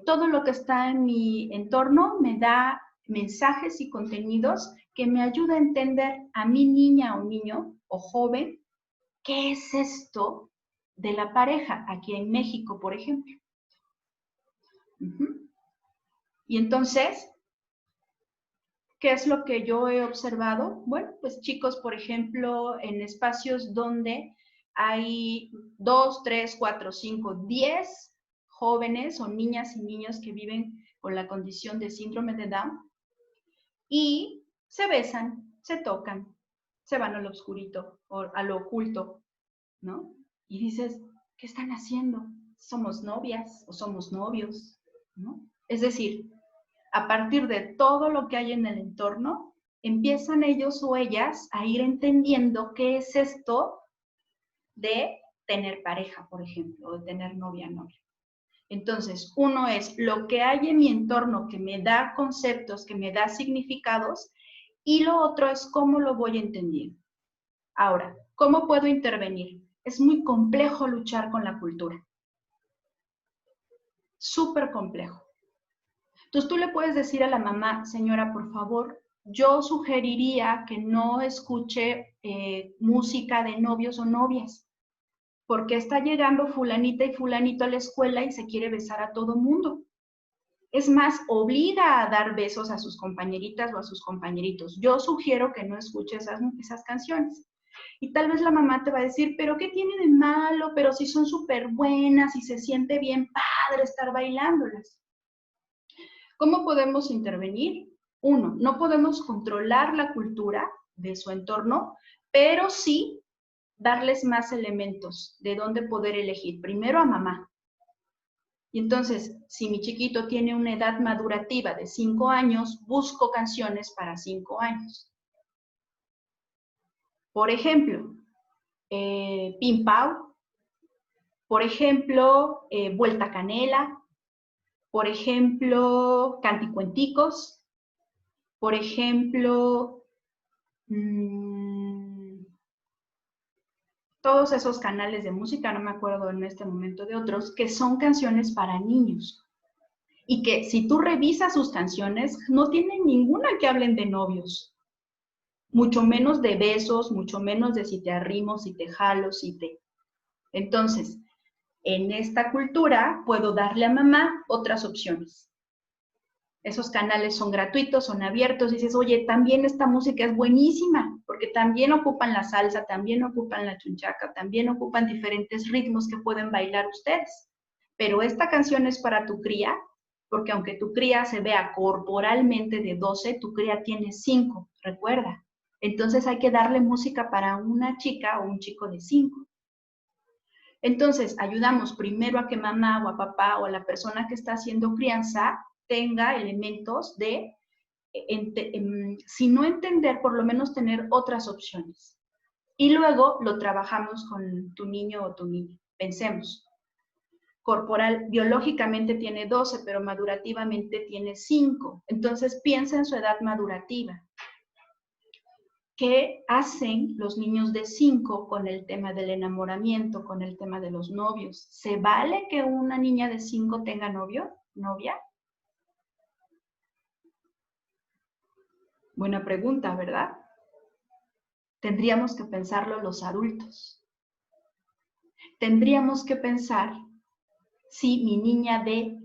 todo lo que está en mi entorno me da mensajes y contenidos que me ayuda a entender a mi niña o niño o joven qué es esto de la pareja aquí en México, por ejemplo. Y entonces, ¿qué es lo que yo he observado? Bueno, pues chicos, por ejemplo, en espacios donde hay 2, 3, 4, 5, 10 jóvenes o niñas y niños que viven con la condición de síndrome de Down y se besan, se tocan, se van al oscurito o a lo oculto, ¿no? Y dices, ¿qué están haciendo? ¿Somos novias o somos novios? ¿No? Es decir, a partir de todo lo que hay en el entorno, empiezan ellos o ellas a ir entendiendo qué es esto de tener pareja, por ejemplo, o de tener novia. Entonces, uno es lo que hay en mi entorno que me da conceptos, que me da significados, y lo otro es cómo lo voy entendiendo. Ahora, ¿cómo puedo intervenir? Es muy complejo luchar con la cultura. Súper complejo. Entonces tú le puedes decir a la mamá, señora, por favor, yo sugeriría que no escuche música de novios o novias, porque está llegando fulanita y fulanito a la escuela y se quiere besar a todo mundo. Es más, obliga a dar besos a sus compañeritas o a sus compañeritos. Yo sugiero que no escuche esas canciones. Y tal vez la mamá te va a decir, pero ¿qué tiene de malo? Pero si son súper buenas y se siente bien padre estar bailándolas. ¿Cómo podemos intervenir? Uno, no podemos controlar la cultura de su entorno, pero sí darles más elementos de dónde poder elegir. Primero a mamá. Y entonces, si mi chiquito tiene una edad madurativa de 5 años, busco canciones para 5 años. Por ejemplo, Pim Pau. Por ejemplo, Vuelta Canela. Por ejemplo, Canticuenticos. Por ejemplo, todos esos canales de música, no me acuerdo en este momento de otros, que son canciones para niños. Y que si tú revisas sus canciones, no tienen ninguna que hablen de novios. Mucho menos de besos, mucho menos de si te arrimo, si te jalo, si te... Entonces, en esta cultura puedo darle a mamá otras opciones. Esos canales son gratuitos, son abiertos. Dices, oye, también esta música es buenísima, porque también ocupan la salsa, también ocupan la chunchaca, también ocupan diferentes ritmos que pueden bailar ustedes. Pero esta canción es para tu cría, porque aunque tu cría se vea corporalmente de 12, tu cría tiene 5, recuerda. Entonces hay que darle música para una chica o un chico de 5. Entonces, ayudamos primero a que mamá o a papá o a la persona que está haciendo crianza tenga elementos de, si no entender, por lo menos tener otras opciones. Y luego lo trabajamos con tu niño o tu niña. Pensemos, corporal biológicamente tiene 12, pero madurativamente tiene 5. Entonces piensa en su edad madurativa. ¿Qué hacen los niños de 5 con el tema del enamoramiento, con el tema de los novios? ¿Se vale que una niña de 5 tenga novio, novia? Buena pregunta, ¿verdad? Tendríamos que pensarlo los adultos. Tendríamos que pensar si mi niña de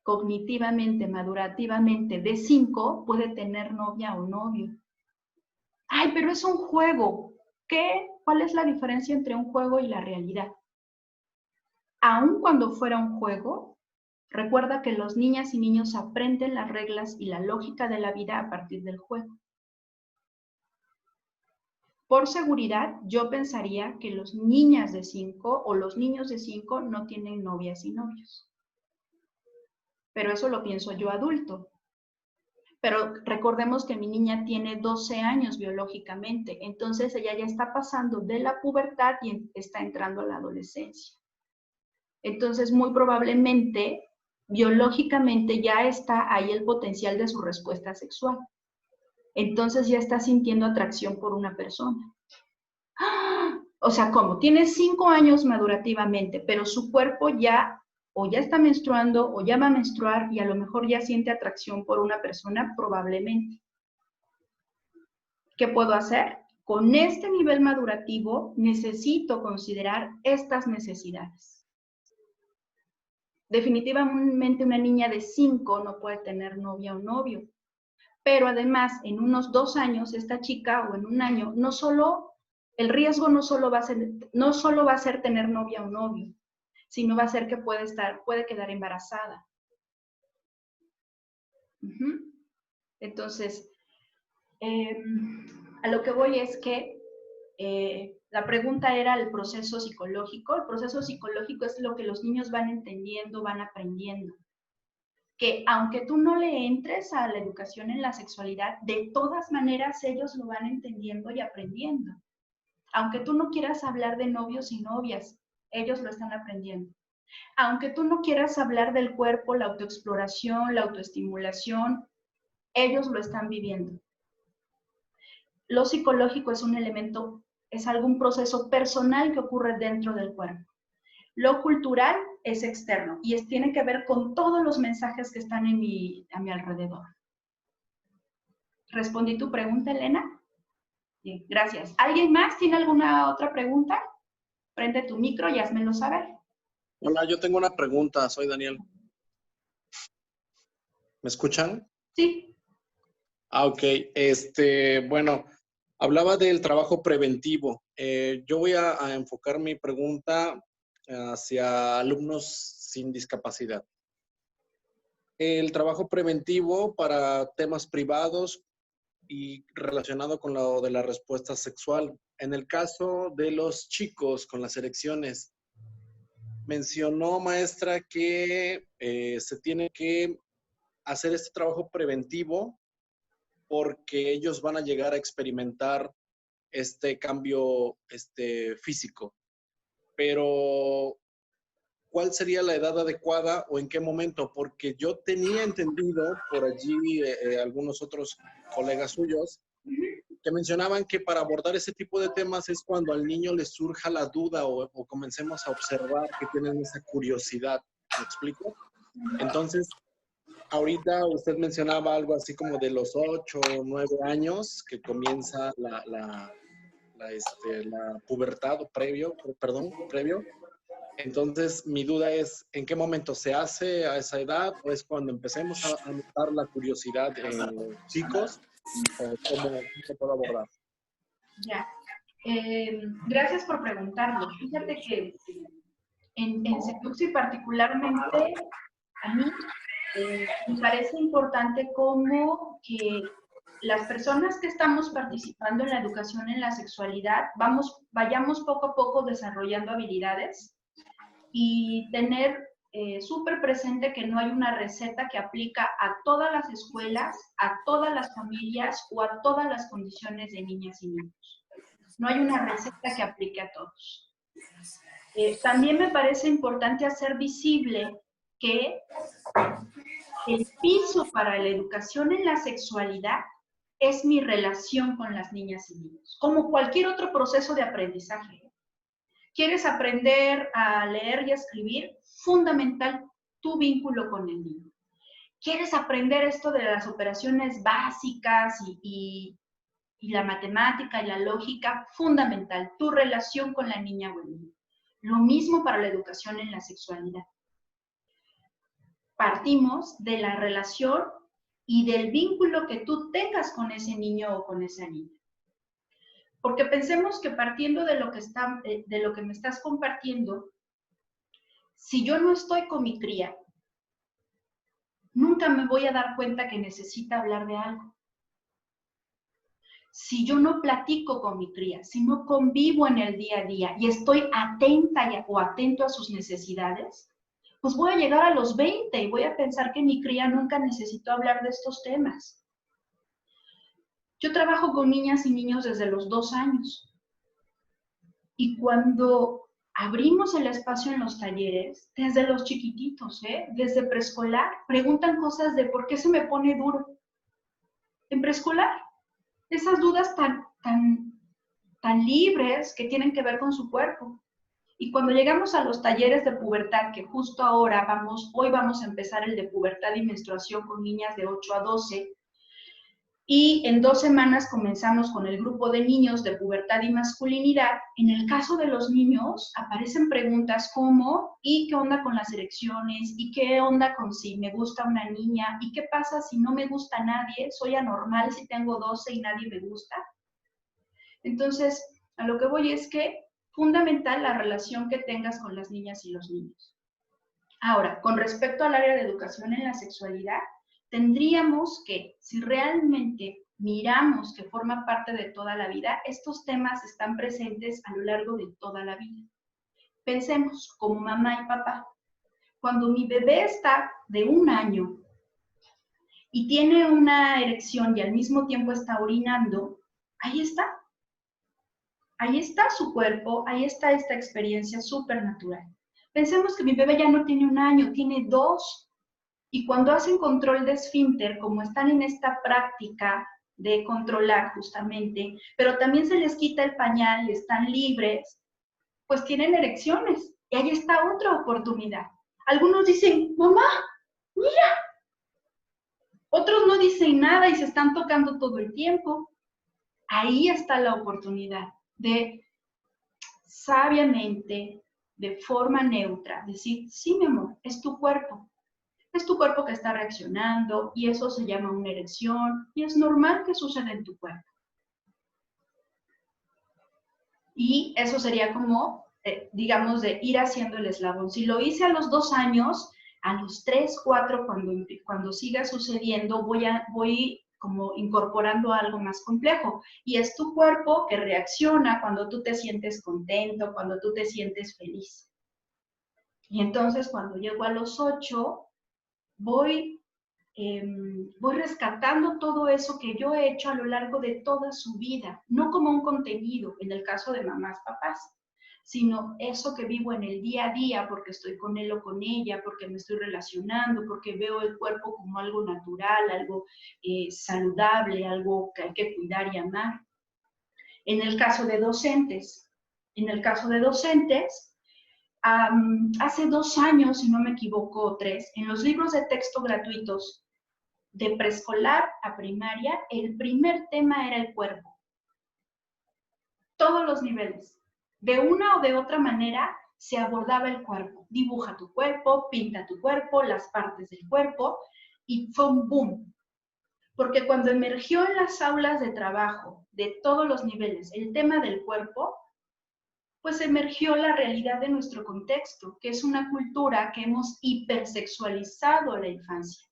cognitivamente, madurativamente de 5 puede tener novia o novio. Ay, pero es un juego. ¿Qué? ¿Cuál es la diferencia entre un juego y la realidad? Aun cuando fuera un juego, recuerda que los niñas y niños aprenden las reglas y la lógica de la vida a partir del juego. Por seguridad, yo pensaría que las niñas de 5 o los niños de 5 no tienen novias y novios. Pero eso lo pienso yo adulto. Pero recordemos que mi niña tiene 12 años biológicamente, entonces ella ya está pasando de la pubertad y está entrando a la adolescencia. Entonces, muy probablemente, biológicamente ya está ahí el potencial de su respuesta sexual. Entonces ya está sintiendo atracción por una persona. ¡Ah! O sea, ¿cómo? Tiene 5 años madurativamente, pero su cuerpo ya o ya está menstruando o ya va a menstruar y a lo mejor ya siente atracción por una persona, probablemente. ¿Qué puedo hacer? Con este nivel madurativo necesito considerar estas necesidades. Definitivamente una niña de 5 no puede tener novia o novio, pero además en unos 2 años esta chica o en un año, el riesgo no solo va a ser tener novia o novio, sino va a ser que puede quedar embarazada. Entonces, a lo que voy es que la pregunta era el proceso psicológico. El proceso psicológico es lo que los niños van entendiendo, van aprendiendo. Que aunque tú no le entres a la educación en la sexualidad, de todas maneras ellos lo van entendiendo y aprendiendo. Aunque tú no quieras hablar de novios y novias, ellos lo están aprendiendo. Aunque tú no quieras hablar del cuerpo, la autoexploración, la autoestimulación, ellos lo están viviendo. Lo psicológico es un elemento, es algún proceso personal que ocurre dentro del cuerpo. Lo cultural es externo y tiene que ver con todos los mensajes que están a mi alrededor. ¿Respondí tu pregunta, Elena? Bien, gracias. ¿Alguien más tiene alguna otra pregunta? Prende tu micro y házmelo saber. Hola, yo tengo una pregunta. Soy Daniel. ¿Me escuchan? Sí. Ok. Bueno, hablaba del trabajo preventivo. Yo voy a enfocar mi pregunta hacia alumnos sin discapacidad. El trabajo preventivo para temas privados y relacionado con lo de la respuesta sexual. En el caso de los chicos con las erecciones, mencionó, maestra, que se tiene que hacer este trabajo preventivo porque ellos van a llegar a experimentar este cambio físico. Pero, ¿cuál sería la edad adecuada o en qué momento? Porque yo tenía entendido por allí algunos otros colegas suyos que mencionaban que para abordar ese tipo de temas es cuando al niño le surja la duda o comencemos a observar que tienen esa curiosidad. ¿Me explico? Entonces, ahorita usted mencionaba algo así como de los 8 o 9 años que comienza la pubertad o previo. Entonces, mi duda es, ¿en qué momento se hace a esa edad? ¿O es cuando empecemos a notar la curiosidad en los chicos? ¿O cómo se puede abordar? Ya. Gracias por preguntarlo. Fíjate que en Seduxi particularmente, a mí me parece importante como que las personas que estamos participando en la educación en la sexualidad vayamos poco a poco desarrollando habilidades y tener súper presente que no hay una receta que aplica a todas las escuelas, a todas las familias o a todas las condiciones de niñas y niños. No hay una receta que aplique a todos. También me parece importante hacer visible que el piso para la educación en la sexualidad es mi relación con las niñas y niños, como cualquier otro proceso de aprendizaje. ¿Quieres aprender a leer y a escribir? Fundamental tu vínculo con el niño. ¿Quieres aprender esto de las operaciones básicas y la matemática y la lógica? Fundamental tu relación con la niña o el niño. Lo mismo para la educación en la sexualidad. Partimos de la relación y del vínculo que tú tengas con ese niño o con esa niña. Porque pensemos que partiendo de lo que me estás compartiendo, si yo no estoy con mi cría, nunca me voy a dar cuenta que necesita hablar de algo. Si yo no platico con mi cría, si no convivo en el día a día y estoy atenta o atento a sus necesidades, pues voy a llegar a los 20 y voy a pensar que mi cría nunca necesitó hablar de estos temas. Yo trabajo con niñas y niños desde los 2 años. Y cuando abrimos el espacio en los talleres, desde los chiquititos, desde preescolar, preguntan cosas de por qué se me pone duro. En preescolar, esas dudas tan libres que tienen que ver con su cuerpo. Y cuando llegamos a los talleres de pubertad, que justo ahora hoy vamos a empezar el de pubertad y menstruación con niñas de 8 a 12, y en 2 semanas comenzamos con el grupo de niños de pubertad y masculinidad. En el caso de los niños aparecen preguntas como ¿y qué onda con las erecciones? ¿Y qué onda con si me gusta una niña? ¿Y qué pasa si no me gusta nadie? ¿Soy anormal si tengo 12 y nadie me gusta? Entonces, a lo que voy es que fundamental la relación que tengas con las niñas y los niños. Ahora, con respecto al área de educación en la sexualidad, tendríamos que, si realmente miramos que forma parte de toda la vida, estos temas están presentes a lo largo de toda la vida. Pensemos como mamá y papá. Cuando mi bebé está de 1 año y tiene una erección y al mismo tiempo está orinando, ahí está. Ahí está su cuerpo, ahí está esta experiencia súper natural. Pensemos que mi bebé ya no tiene 1 año, tiene 2. Y cuando hacen control de esfínter, como están en esta práctica de controlar justamente, pero también se les quita el pañal, están libres, pues tienen erecciones. Y ahí está otra oportunidad. Algunos dicen, mamá, mira. Otros no dicen nada y se están tocando todo el tiempo. Ahí está la oportunidad de sabiamente, de forma neutra, decir, sí, mi amor, es tu cuerpo. Es tu cuerpo que está reaccionando y eso se llama una erección y es normal que suceda en tu cuerpo. Y eso sería como, digamos, de ir haciendo el eslabón. Si lo hice a los 2 años, a los 3, 4, cuando siga sucediendo, voy como incorporando algo más complejo. Y es tu cuerpo que reacciona cuando tú te sientes contento, cuando tú te sientes feliz. Y entonces cuando llego a los 8, voy rescatando todo eso que yo he hecho a lo largo de toda su vida, no como un contenido, en el caso de mamás, papás, sino eso que vivo en el día a día porque estoy con él o con ella, porque me estoy relacionando, porque veo el cuerpo como algo natural, algo saludable, algo que hay que cuidar y amar. En el caso de docentes, hace 2 años, si no me equivoco, 3, en los libros de texto gratuitos de preescolar a primaria, el primer tema era el cuerpo. Todos los niveles. De una o de otra manera se abordaba el cuerpo. Dibuja tu cuerpo, pinta tu cuerpo, las partes del cuerpo, y fue un boom. Porque cuando emergió en las aulas de trabajo de todos los niveles el tema del cuerpo, pues emergió la realidad de nuestro contexto, que es una cultura que hemos hipersexualizado a la infancia.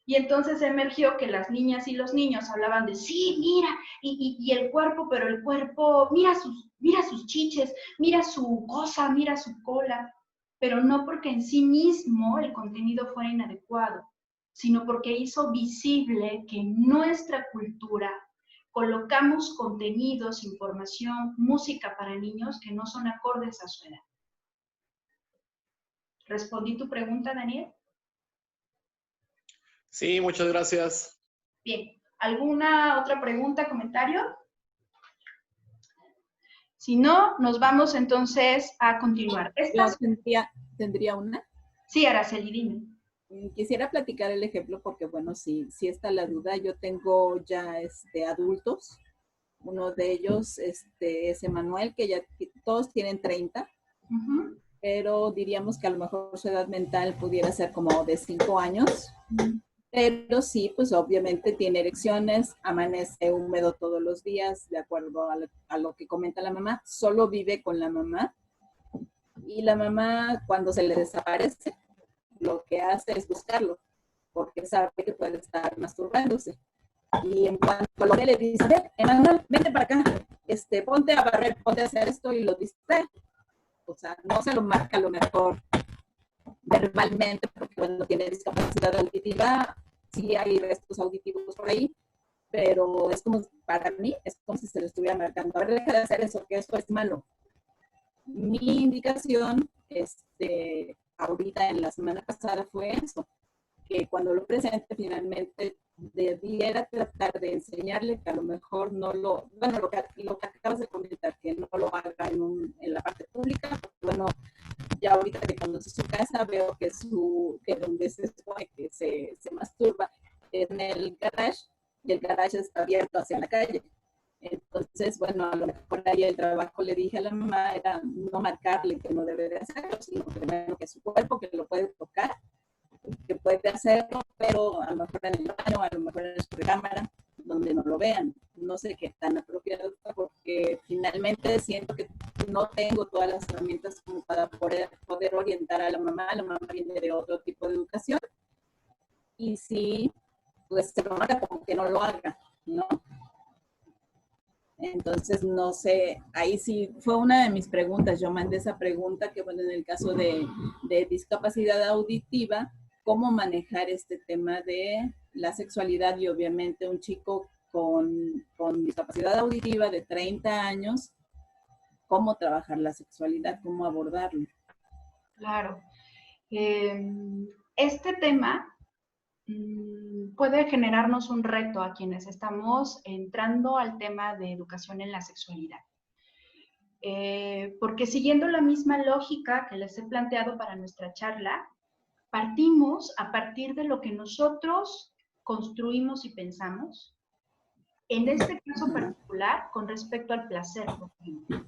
Y entonces emergió que las niñas y los niños hablaban de, sí, mira, y el cuerpo, pero el cuerpo, mira sus chiches, mira su cosa, mira su cola, pero no porque en sí mismo el contenido fuera inadecuado, sino porque hizo visible que nuestra cultura colocamos contenidos, información, música para niños que no son acordes a su edad. ¿Respondí tu pregunta, Daniel? Sí, muchas gracias. Bien. ¿Alguna otra pregunta, comentario? Si no, nos vamos entonces a continuar. Yo tendría una. Sí, Araceli, dime. Quisiera platicar el ejemplo porque, bueno, sí está la duda. Yo tengo ya adultos. Uno de ellos es Emanuel, que ya todos tienen 30. Uh-huh. Pero diríamos que a lo mejor su edad mental pudiera ser como de 5 años. Pero sí, pues obviamente tiene erecciones, amanece húmedo todos los días, de acuerdo a lo que comenta la mamá. Solo vive con la mamá. Y la mamá, cuando se le desaparece, lo que hace es buscarlo, porque sabe que puede estar masturbándose. Y en cuanto lo ve, le dice, a ver, Emanuel, vente para acá, ponte a barrer, ponte a hacer esto, y lo distrae. O sea, no se lo marca a lo mejor verbalmente, porque cuando tiene discapacidad auditiva, sí hay restos auditivos por ahí, pero es como, para mí, es como si se lo estuviera marcando. A ver, deja de hacer eso, que eso es malo. Mi indicación, ahorita en la semana pasada fue eso, que cuando lo presente finalmente debiera tratar de enseñarle que a lo mejor no lo, bueno, lo que acabas de comentar, que no lo haga en la parte pública, porque bueno, ya ahorita que conoce su casa veo que donde se supone que se masturba es en el garage, y el garage está abierto hacia la calle. Entonces, bueno, a lo mejor ahí el trabajo le dije a la mamá era no marcarle que no debe de hacerlo, sino que, bueno, que su cuerpo, que lo puede tocar, que puede hacerlo, pero a lo mejor en el baño, a lo mejor en su recámara, donde no lo vean. No sé qué tan apropiado está, porque finalmente siento que no tengo todas las herramientas como para poder orientar a la mamá. La mamá viene de otro tipo de educación. Y sí, pues se lo marca como que no lo haga, ¿no? Entonces, no sé, ahí sí fue una de mis preguntas. Yo mandé esa pregunta que, bueno, en el caso de discapacidad auditiva, ¿cómo manejar este tema de la sexualidad? Y obviamente un chico con discapacidad auditiva de 30 años, ¿cómo trabajar la sexualidad? ¿Cómo abordarlo? Claro. Este tema puede generarnos un reto a quienes estamos entrando al tema de educación en la sexualidad. Porque siguiendo la misma lógica que les he planteado para nuestra charla, partimos a partir de lo que nosotros construimos y pensamos, en este caso particular, con respecto al placer, por ejemplo.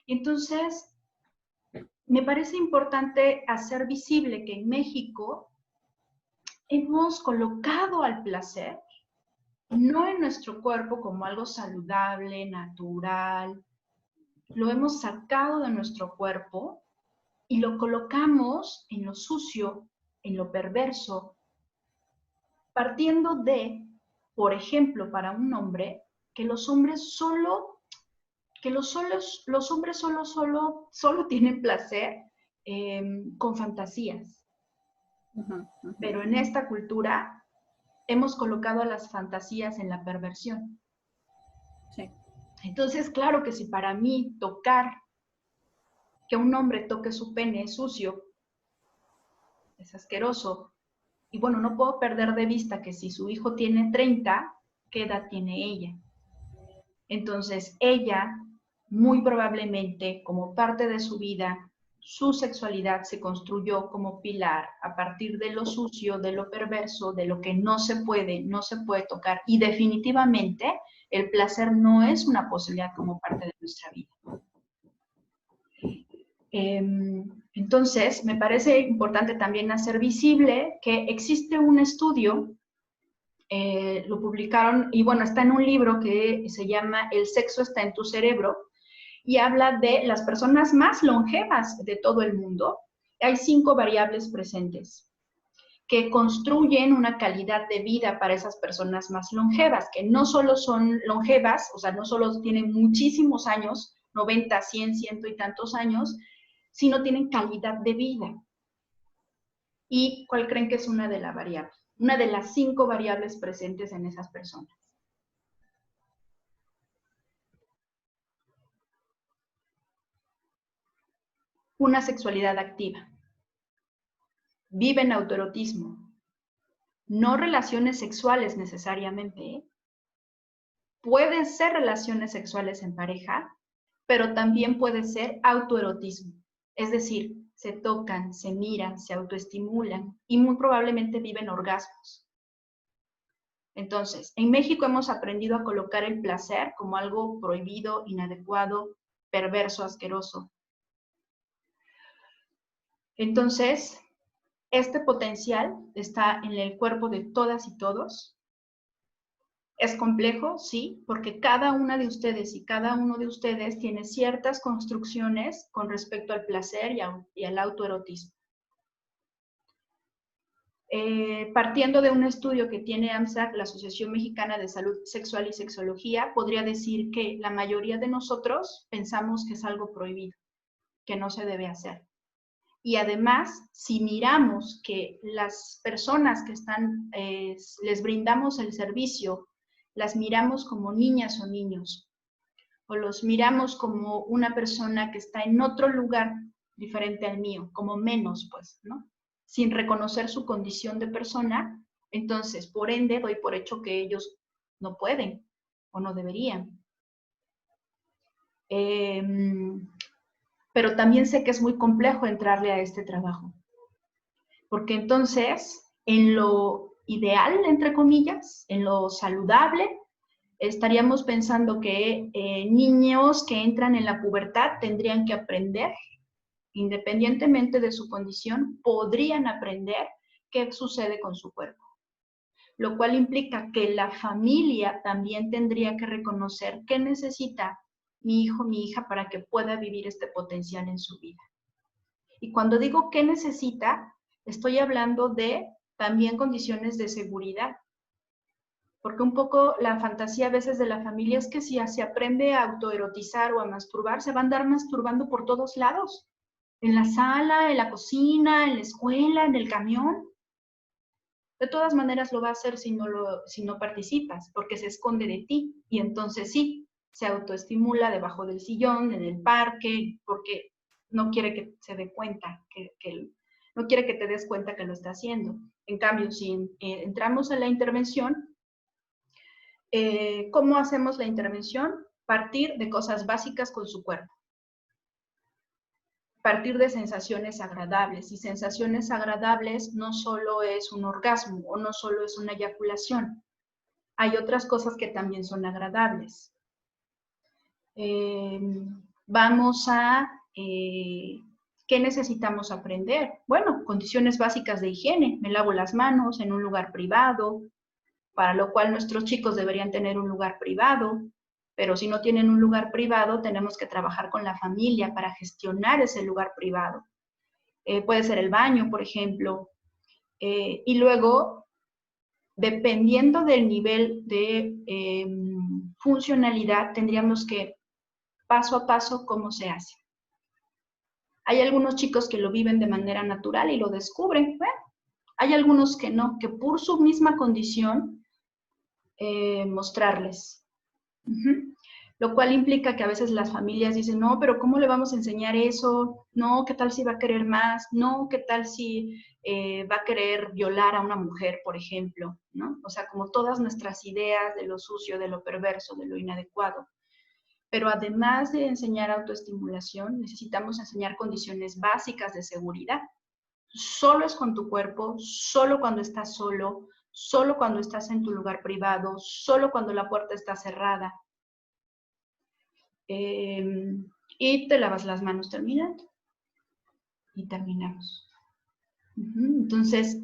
Entonces, me parece importante hacer visible que en México hemos colocado al placer, no en nuestro cuerpo como algo saludable, natural, lo hemos sacado de nuestro cuerpo y lo colocamos en lo sucio, en lo perverso, partiendo de, por ejemplo, para un hombre, que los hombres solo tienen placer con fantasías. Pero en esta cultura hemos colocado a las fantasías en la perversión. Sí. Entonces, claro que si para mí que un hombre toque su pene es sucio, es asqueroso, y bueno, no puedo perder de vista que si su hijo tiene 30, ¿qué edad tiene ella? Entonces, ella, muy probablemente, como parte de su vida, su sexualidad se construyó como pilar a partir de lo sucio, de lo perverso, de lo que no se puede tocar. Y definitivamente el placer no es una posibilidad como parte de nuestra vida. Entonces, me parece importante también hacer visible que existe un estudio, lo publicaron, y bueno, está en un libro que se llama El sexo está en tu cerebro, y habla de las personas más longevas de todo el mundo. Hay 5 variables presentes que construyen una calidad de vida para esas personas más longevas, que no solo son longevas, o sea, no solo tienen muchísimos años, 90, 100, ciento y tantos años, sino tienen calidad de vida. ¿Y cuál creen que es una de las variables? Una de las 5 variables presentes en esas personas. una sexualidad activa. Viven autoerotismo. No relaciones sexuales necesariamente, ¿eh? Pueden ser relaciones sexuales en pareja, pero también puede ser autoerotismo. Es decir, se tocan, se miran, se autoestimulan y muy probablemente viven orgasmos. Entonces, en México hemos aprendido a colocar el placer como algo prohibido, inadecuado, perverso, asqueroso. Entonces, este potencial está en el cuerpo de todas y todos. Es complejo, sí, porque cada una de ustedes y cada uno de ustedes tiene ciertas construcciones con respecto al placer y al autoerotismo. Partiendo de un estudio que tiene AMSAC, la Asociación Mexicana de Salud Sexual y Sexología, podría decir que la mayoría de nosotros pensamos que es algo prohibido, que no se debe hacer. Y además, si miramos que las personas que están, les brindamos el servicio, las miramos como niñas o niños, o los miramos como una persona que está en otro lugar diferente al mío, como menos, pues, ¿no? Sin reconocer su condición de persona, entonces, por ende, doy por hecho que ellos no pueden o no deberían. Pero también sé que es muy complejo entrarle a este trabajo, porque entonces, en lo ideal, entre comillas, en lo saludable, estaríamos pensando que niños que entran en la pubertad tendrían que aprender, independientemente de su condición, podrían aprender qué sucede con su cuerpo. Lo cual implica que la familia también tendría que reconocer qué necesita mi hijo, mi hija, para que pueda vivir este potencial en su vida. Y cuando digo qué necesita, estoy hablando de también condiciones de seguridad. Porque un poco la fantasía a veces de la familia es que si se aprende a autoerotizar o a masturbar, se va a andar masturbando por todos lados. En la sala, en la cocina, en la escuela, en el camión. De todas maneras lo va a hacer si no participas, porque se esconde de ti. Y entonces sí, se autoestimula debajo del sillón, en el parque, porque no quiere que se dé cuenta, no quiere que te des cuenta que lo está haciendo. En cambio, si entramos en la intervención, ¿cómo hacemos la intervención? Partir de cosas básicas con su cuerpo. Partir de sensaciones agradables. Y sensaciones agradables no solo es un orgasmo o no solo es una eyaculación. Hay otras cosas que también son agradables. Vamos a... ¿qué necesitamos aprender? Bueno, condiciones básicas de higiene. Me lavo las manos en un lugar privado, para lo cual nuestros chicos deberían tener un lugar privado, pero si no tienen un lugar privado, tenemos que trabajar con la familia para gestionar ese lugar privado. Puede ser el baño, por ejemplo. Y luego, dependiendo del nivel de funcionalidad, tendríamos que, paso a paso, cómo se hace. Hay algunos chicos que lo viven de manera natural y lo descubren. Bueno, hay algunos que no, que por su misma condición, mostrarles. Lo cual implica que a veces las familias dicen, no, pero ¿cómo le vamos a enseñar eso? No, ¿qué tal si va a querer más? No, ¿qué tal si va a querer violar a una mujer, por ejemplo? ¿No? O sea, como todas nuestras ideas de lo sucio, de lo perverso, de lo inadecuado. Pero además de enseñar autoestimulación, necesitamos enseñar condiciones básicas de seguridad. Solo es con tu cuerpo, solo cuando estás solo, solo cuando estás en tu lugar privado, solo cuando la puerta está cerrada. Y te lavas las manos terminando. Y terminamos. Entonces,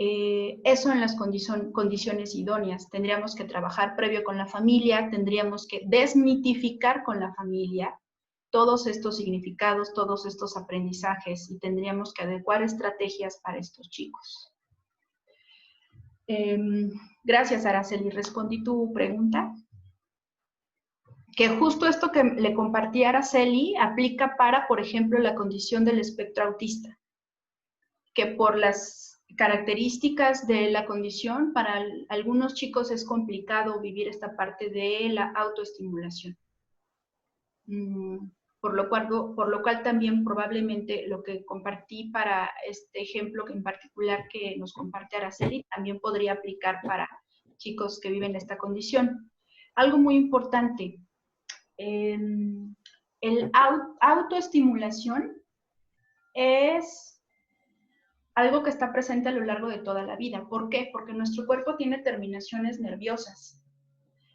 eso en las condiciones idóneas. Tendríamos que trabajar previo con la familia, tendríamos que desmitificar con la familia todos estos significados, todos estos aprendizajes y tendríamos que adecuar estrategias para estos chicos. Gracias, Araceli. ¿Respondí tu pregunta? Que justo esto que le compartí a Araceli aplica para, por ejemplo, la condición del espectro autista, que por las características de la condición, para algunos chicos es complicado vivir esta parte de la autoestimulación. por lo cual también probablemente lo que compartí para este ejemplo en particular que nos comparte Araceli también podría aplicar para chicos que viven esta condición. Algo muy importante, el autoestimulación es algo que está presente a lo largo de toda la vida. ¿Por qué? Porque nuestro cuerpo tiene terminaciones nerviosas.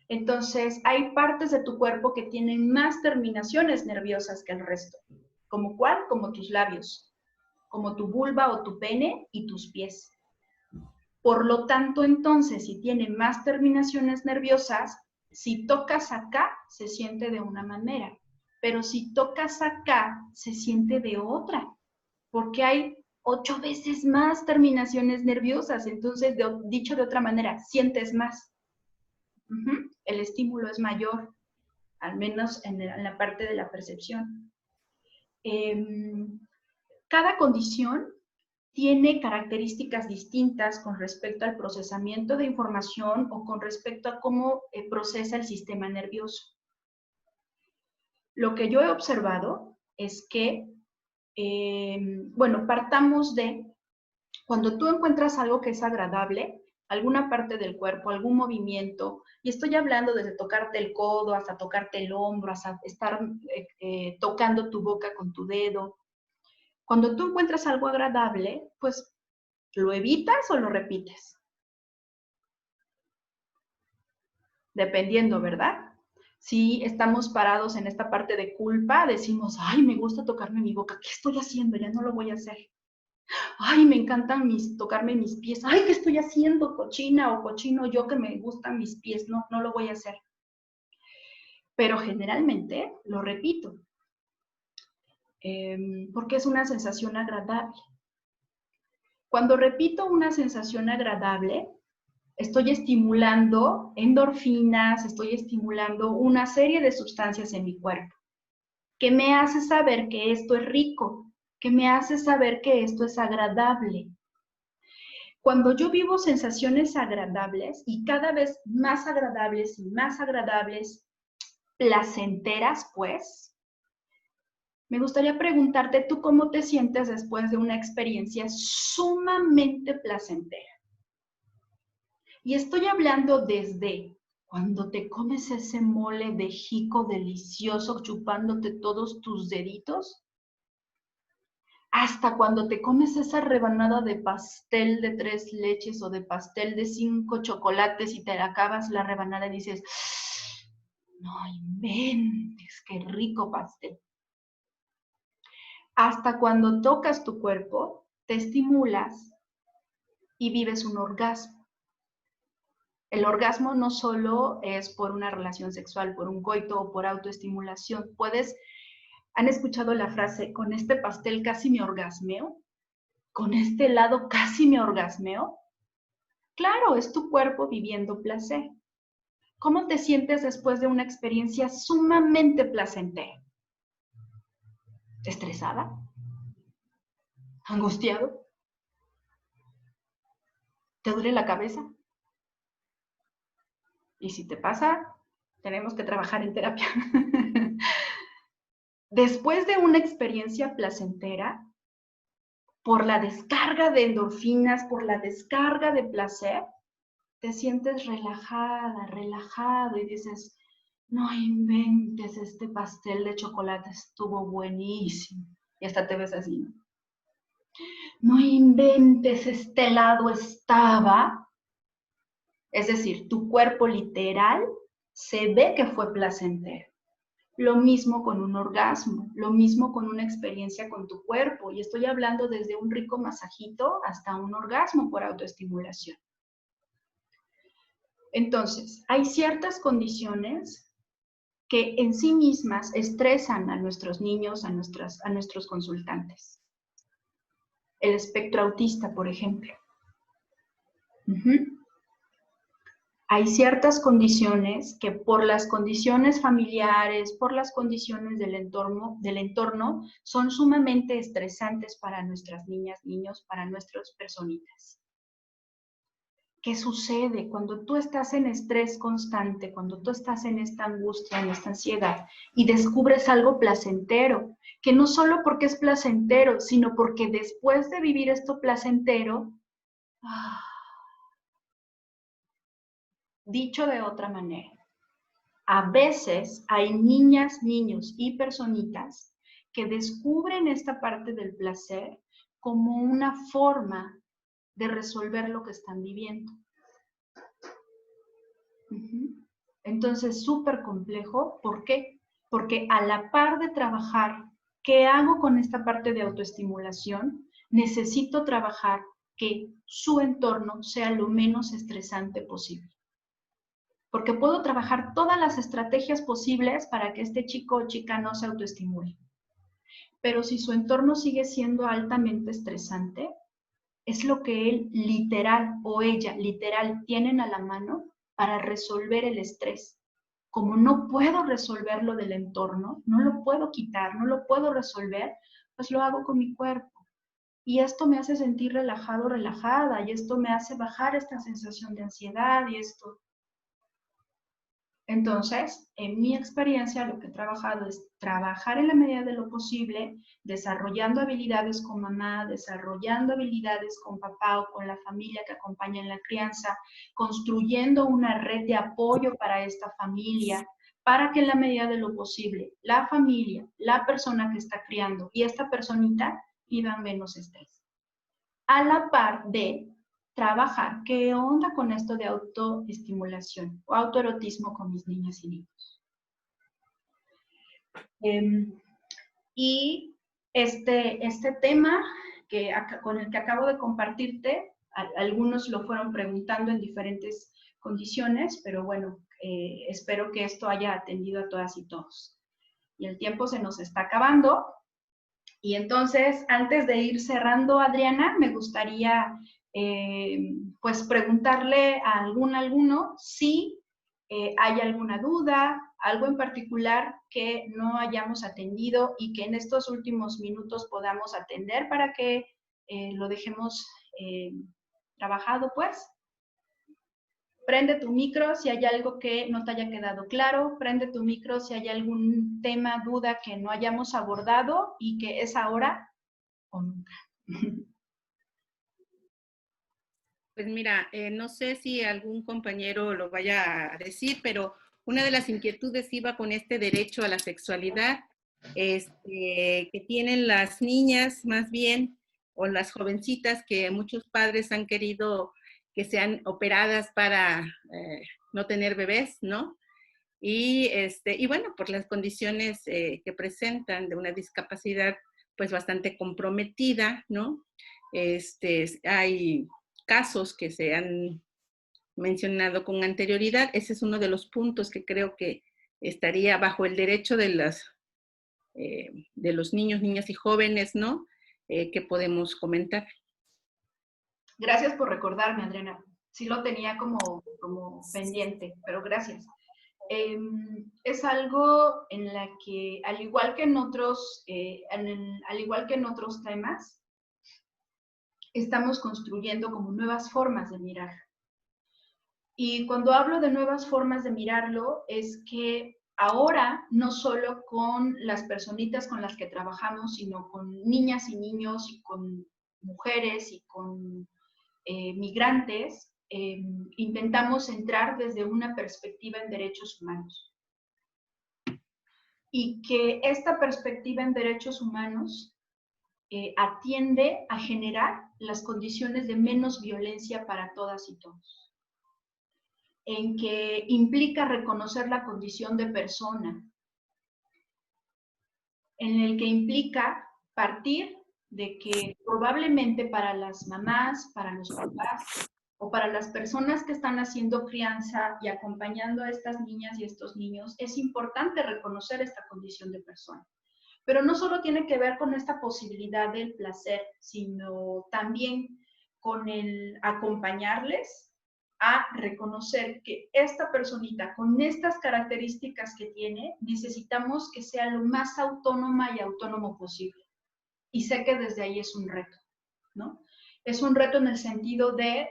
Entonces, hay partes de tu cuerpo que tienen más terminaciones nerviosas que el resto. ¿Como cuál? Como tus labios, como tu vulva o tu pene y tus pies. Por lo tanto, entonces, si tiene más terminaciones nerviosas, si tocas acá, se siente de una manera. Pero si tocas acá, se siente de otra. Porque hay 8 veces más terminaciones nerviosas. Entonces, dicho de otra manera, sientes más. El estímulo es mayor, al menos en la parte de la percepción. Cada condición tiene características distintas con respecto al procesamiento de información o con respecto a cómo procesa el sistema nervioso. Lo que yo he observado es que, bueno, partamos de cuando tú encuentras algo que es agradable, alguna parte del cuerpo, algún movimiento, y estoy hablando desde tocarte el codo hasta tocarte el hombro, hasta estar tocando tu boca con tu dedo. Cuando tú encuentras algo agradable, pues, ¿lo evitas o lo repites? Dependiendo, ¿verdad? Si estamos parados en esta parte de culpa, decimos, ay, me gusta tocarme mi boca, ¿qué estoy haciendo? Ya no lo voy a hacer. Ay, me encantan tocarme mis pies. Ay, ¿qué estoy haciendo? Cochina o cochino yo que me gustan mis pies. No, no lo voy a hacer. Pero generalmente lo repito. Porque es una sensación agradable. Cuando repito una sensación agradable, estoy estimulando endorfinas, estoy estimulando una serie de sustancias en mi cuerpo, que me hace saber que esto es rico, que me hace saber que esto es agradable. Cuando yo vivo sensaciones agradables y cada vez más agradables y más agradables, placenteras, pues, me gustaría preguntarte, ¿tú cómo te sientes después de una experiencia sumamente placentera? Y estoy hablando desde cuando te comes ese mole de jico delicioso chupándote todos tus deditos, hasta cuando te comes esa rebanada de pastel de 3 leches o de pastel de 5 chocolates y te acabas la rebanada y dices, no inventes, qué rico pastel. Hasta cuando tocas tu cuerpo, te estimulas y vives un orgasmo. El orgasmo no solo es por una relación sexual, por un coito o por autoestimulación. ¿Han escuchado la frase, con este pastel casi me orgasmeo? ¿Con este helado casi me orgasmeo? Claro, es tu cuerpo viviendo placer. ¿Cómo te sientes después de una experiencia sumamente placentera? ¿Estresada? ¿Angustiado? ¿Te duele la cabeza? Y si te pasa, tenemos que trabajar en terapia. Después de una experiencia placentera, por la descarga de endorfinas, por la descarga de placer, te sientes relajada, relajado y dices, no inventes, este pastel de chocolate estuvo buenísimo. Y hasta te ves así, ¿no? No inventes, este helado estaba. Es decir, tu cuerpo literal se ve que fue placentero. Lo mismo con un orgasmo, lo mismo con una experiencia con tu cuerpo. Y estoy hablando desde un rico masajito hasta un orgasmo por autoestimulación. Entonces, hay ciertas condiciones que en sí mismas estresan a nuestros niños, a nuestros consultantes. El espectro autista, por ejemplo. Hay ciertas condiciones que por las condiciones familiares, por las condiciones del entorno, son sumamente estresantes para nuestras niñas, niños, para nuestras personitas. ¿Qué sucede cuando tú estás en estrés constante, cuando tú estás en esta angustia, en esta ansiedad y descubres algo placentero? Que no solo porque es placentero, sino porque después de vivir esto placentero, dicho de otra manera, a veces hay niñas, niños y personitas que descubren esta parte del placer como una forma de resolver lo que están viviendo. Entonces, súper complejo. ¿Por qué? Porque a la par de trabajar, ¿qué hago con esta parte de autoestimulación? Necesito trabajar que su entorno sea lo menos estresante posible. Porque puedo trabajar todas las estrategias posibles para que este chico o chica no se autoestimule. Pero si su entorno sigue siendo altamente estresante, es lo que él literal o ella literal tienen a la mano para resolver el estrés. Como no puedo resolverlo del entorno, no lo puedo quitar, no lo puedo resolver, pues lo hago con mi cuerpo. Y esto me hace sentir relajado, relajada, y esto me hace bajar esta sensación de ansiedad y esto. Entonces, en mi experiencia, lo que he trabajado es trabajar en la medida de lo posible, desarrollando habilidades con mamá, desarrollando habilidades con papá o con la familia que acompaña en la crianza, construyendo una red de apoyo para esta familia, para que en la medida de lo posible la familia, la persona que está criando y esta personita vivan menos estrés. A la par de trabajar qué onda con esto de autoestimulación o autoerotismo con mis niñas y niños. Y este tema con el que acabo de compartirte, algunos lo fueron preguntando en diferentes condiciones, pero bueno, espero que esto haya atendido a todas y todos. Y el tiempo se nos está acabando. Y entonces, antes de ir cerrando, Adriana, me gustaría pues preguntarle a alguno si hay alguna duda, algo en particular que no hayamos atendido y que en estos últimos minutos podamos atender para que lo dejemos trabajado, pues. Prende tu micro si hay algo que no te haya quedado claro, prende tu micro si hay algún tema, duda que no hayamos abordado y que es ahora o nunca. Pues mira, no sé si algún compañero lo vaya a decir, pero una de las inquietudes iba con este derecho a la sexualidad que tienen las niñas más bien, o las jovencitas que muchos padres han querido que sean operadas para no tener bebés, ¿no? Y bueno, por las condiciones que presentan de una discapacidad pues bastante comprometida, ¿no? Hay casos que se han mencionado con anterioridad. Ese es uno de los puntos que creo que estaría bajo el derecho de los niños, niñas y jóvenes, ¿no? Que podemos comentar. Gracias por recordarme, Adriana. Sí lo tenía como pendiente, pero gracias. Es algo en la que, al igual que en otros temas, estamos construyendo como nuevas formas de mirar. Y cuando hablo de nuevas formas de mirarlo, es que ahora no solo con las personitas con las que trabajamos, sino con niñas y niños y con mujeres y con migrantes, intentamos entrar desde una perspectiva en derechos humanos. Y que esta perspectiva en derechos humanos atiende a generar las condiciones de menos violencia para todas y todos. En que implica reconocer la condición de persona. En el que implica partir de que probablemente para las mamás, para los papás o para las personas que están haciendo crianza y acompañando a estas niñas y estos niños, es importante reconocer esta condición de persona. Pero no solo tiene que ver con esta posibilidad del placer, sino también con el acompañarles a reconocer que esta personita con estas características que tiene, necesitamos que sea lo más autónoma y autónomo posible. Y sé que desde ahí es un reto, ¿no? Es un reto en el sentido de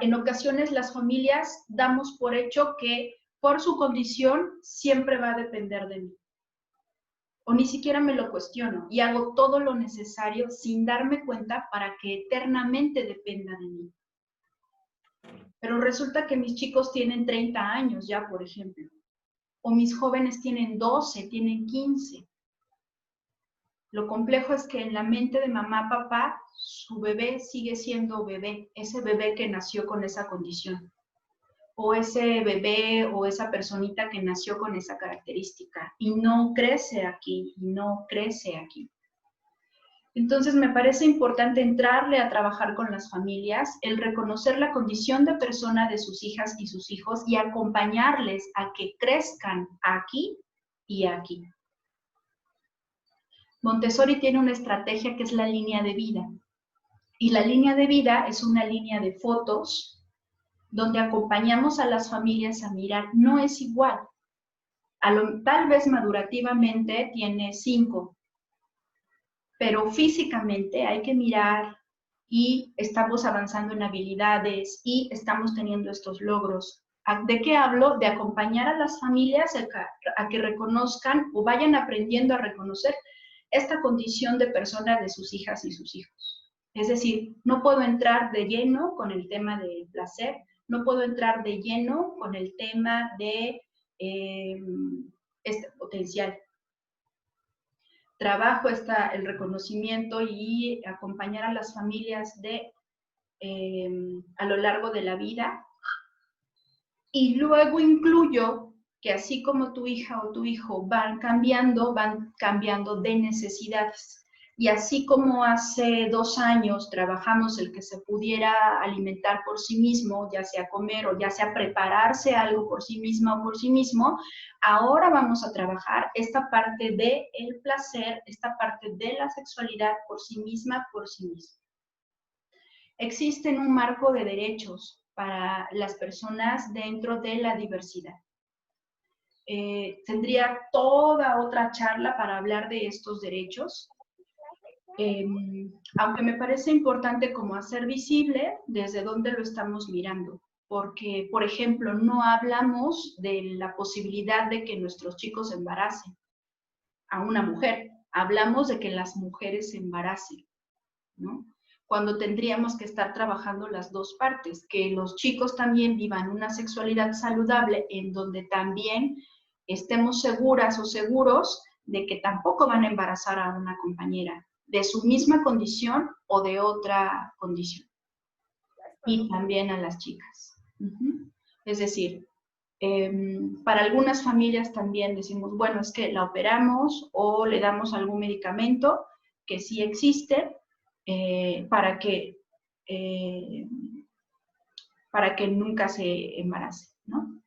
en ocasiones las familias damos por hecho que por su condición siempre va a depender de mí. O ni siquiera me lo cuestiono y hago todo lo necesario sin darme cuenta para que eternamente dependa de mí. Pero resulta que mis chicos tienen 30 años ya, por ejemplo. O mis jóvenes tienen 12, tienen 15. Lo complejo es que en la mente de mamá, papá, su bebé sigue siendo bebé, ese bebé que nació con esa condición. O ese bebé o esa personita que nació con esa característica y no crece aquí, y no crece aquí. Entonces me parece importante entrarle a trabajar con las familias, el reconocer la condición de persona de sus hijas y sus hijos y acompañarles a que crezcan aquí y aquí. Montessori tiene una estrategia que es la línea de vida. Y la línea de vida es una línea de fotos donde acompañamos a las familias a mirar. No es igual. Tal vez madurativamente tiene 5, pero físicamente hay que mirar y estamos avanzando en habilidades y estamos teniendo estos logros. ¿De qué hablo? De acompañar a las familias a que reconozcan o vayan aprendiendo a reconocer esta condición de persona de sus hijas y sus hijos. Es decir, no puedo entrar de lleno con el tema del placer, no puedo entrar de lleno con el tema de este potencial. Trabajo el reconocimiento y acompañar a las familias a lo largo de la vida. Y luego incluyo que así como tu hija o tu hijo van cambiando de necesidades. Y así como hace 2 años trabajamos el que se pudiera alimentar por sí mismo, ya sea comer o ya sea prepararse algo por sí misma o por sí mismo, ahora vamos a trabajar esta parte del placer, esta parte de la sexualidad por sí misma, por sí mismo. Existe un marco de derechos para las personas dentro de la diversidad. Tendría toda otra charla para hablar de estos derechos. Aunque me parece importante como hacer visible desde dónde lo estamos mirando, porque, por ejemplo, no hablamos de la posibilidad de que nuestros chicos embaracen a una mujer, hablamos de que las mujeres se embaracen, ¿no? Cuando tendríamos que estar trabajando las dos partes, que los chicos también vivan una sexualidad saludable en donde también estemos seguras o seguros de que tampoco van a embarazar a una compañera de su misma condición o de otra condición. Y también a las chicas. Es decir, para algunas familias también decimos, bueno, es que la operamos o le damos algún medicamento que sí existe para que nunca se embarace, ¿no?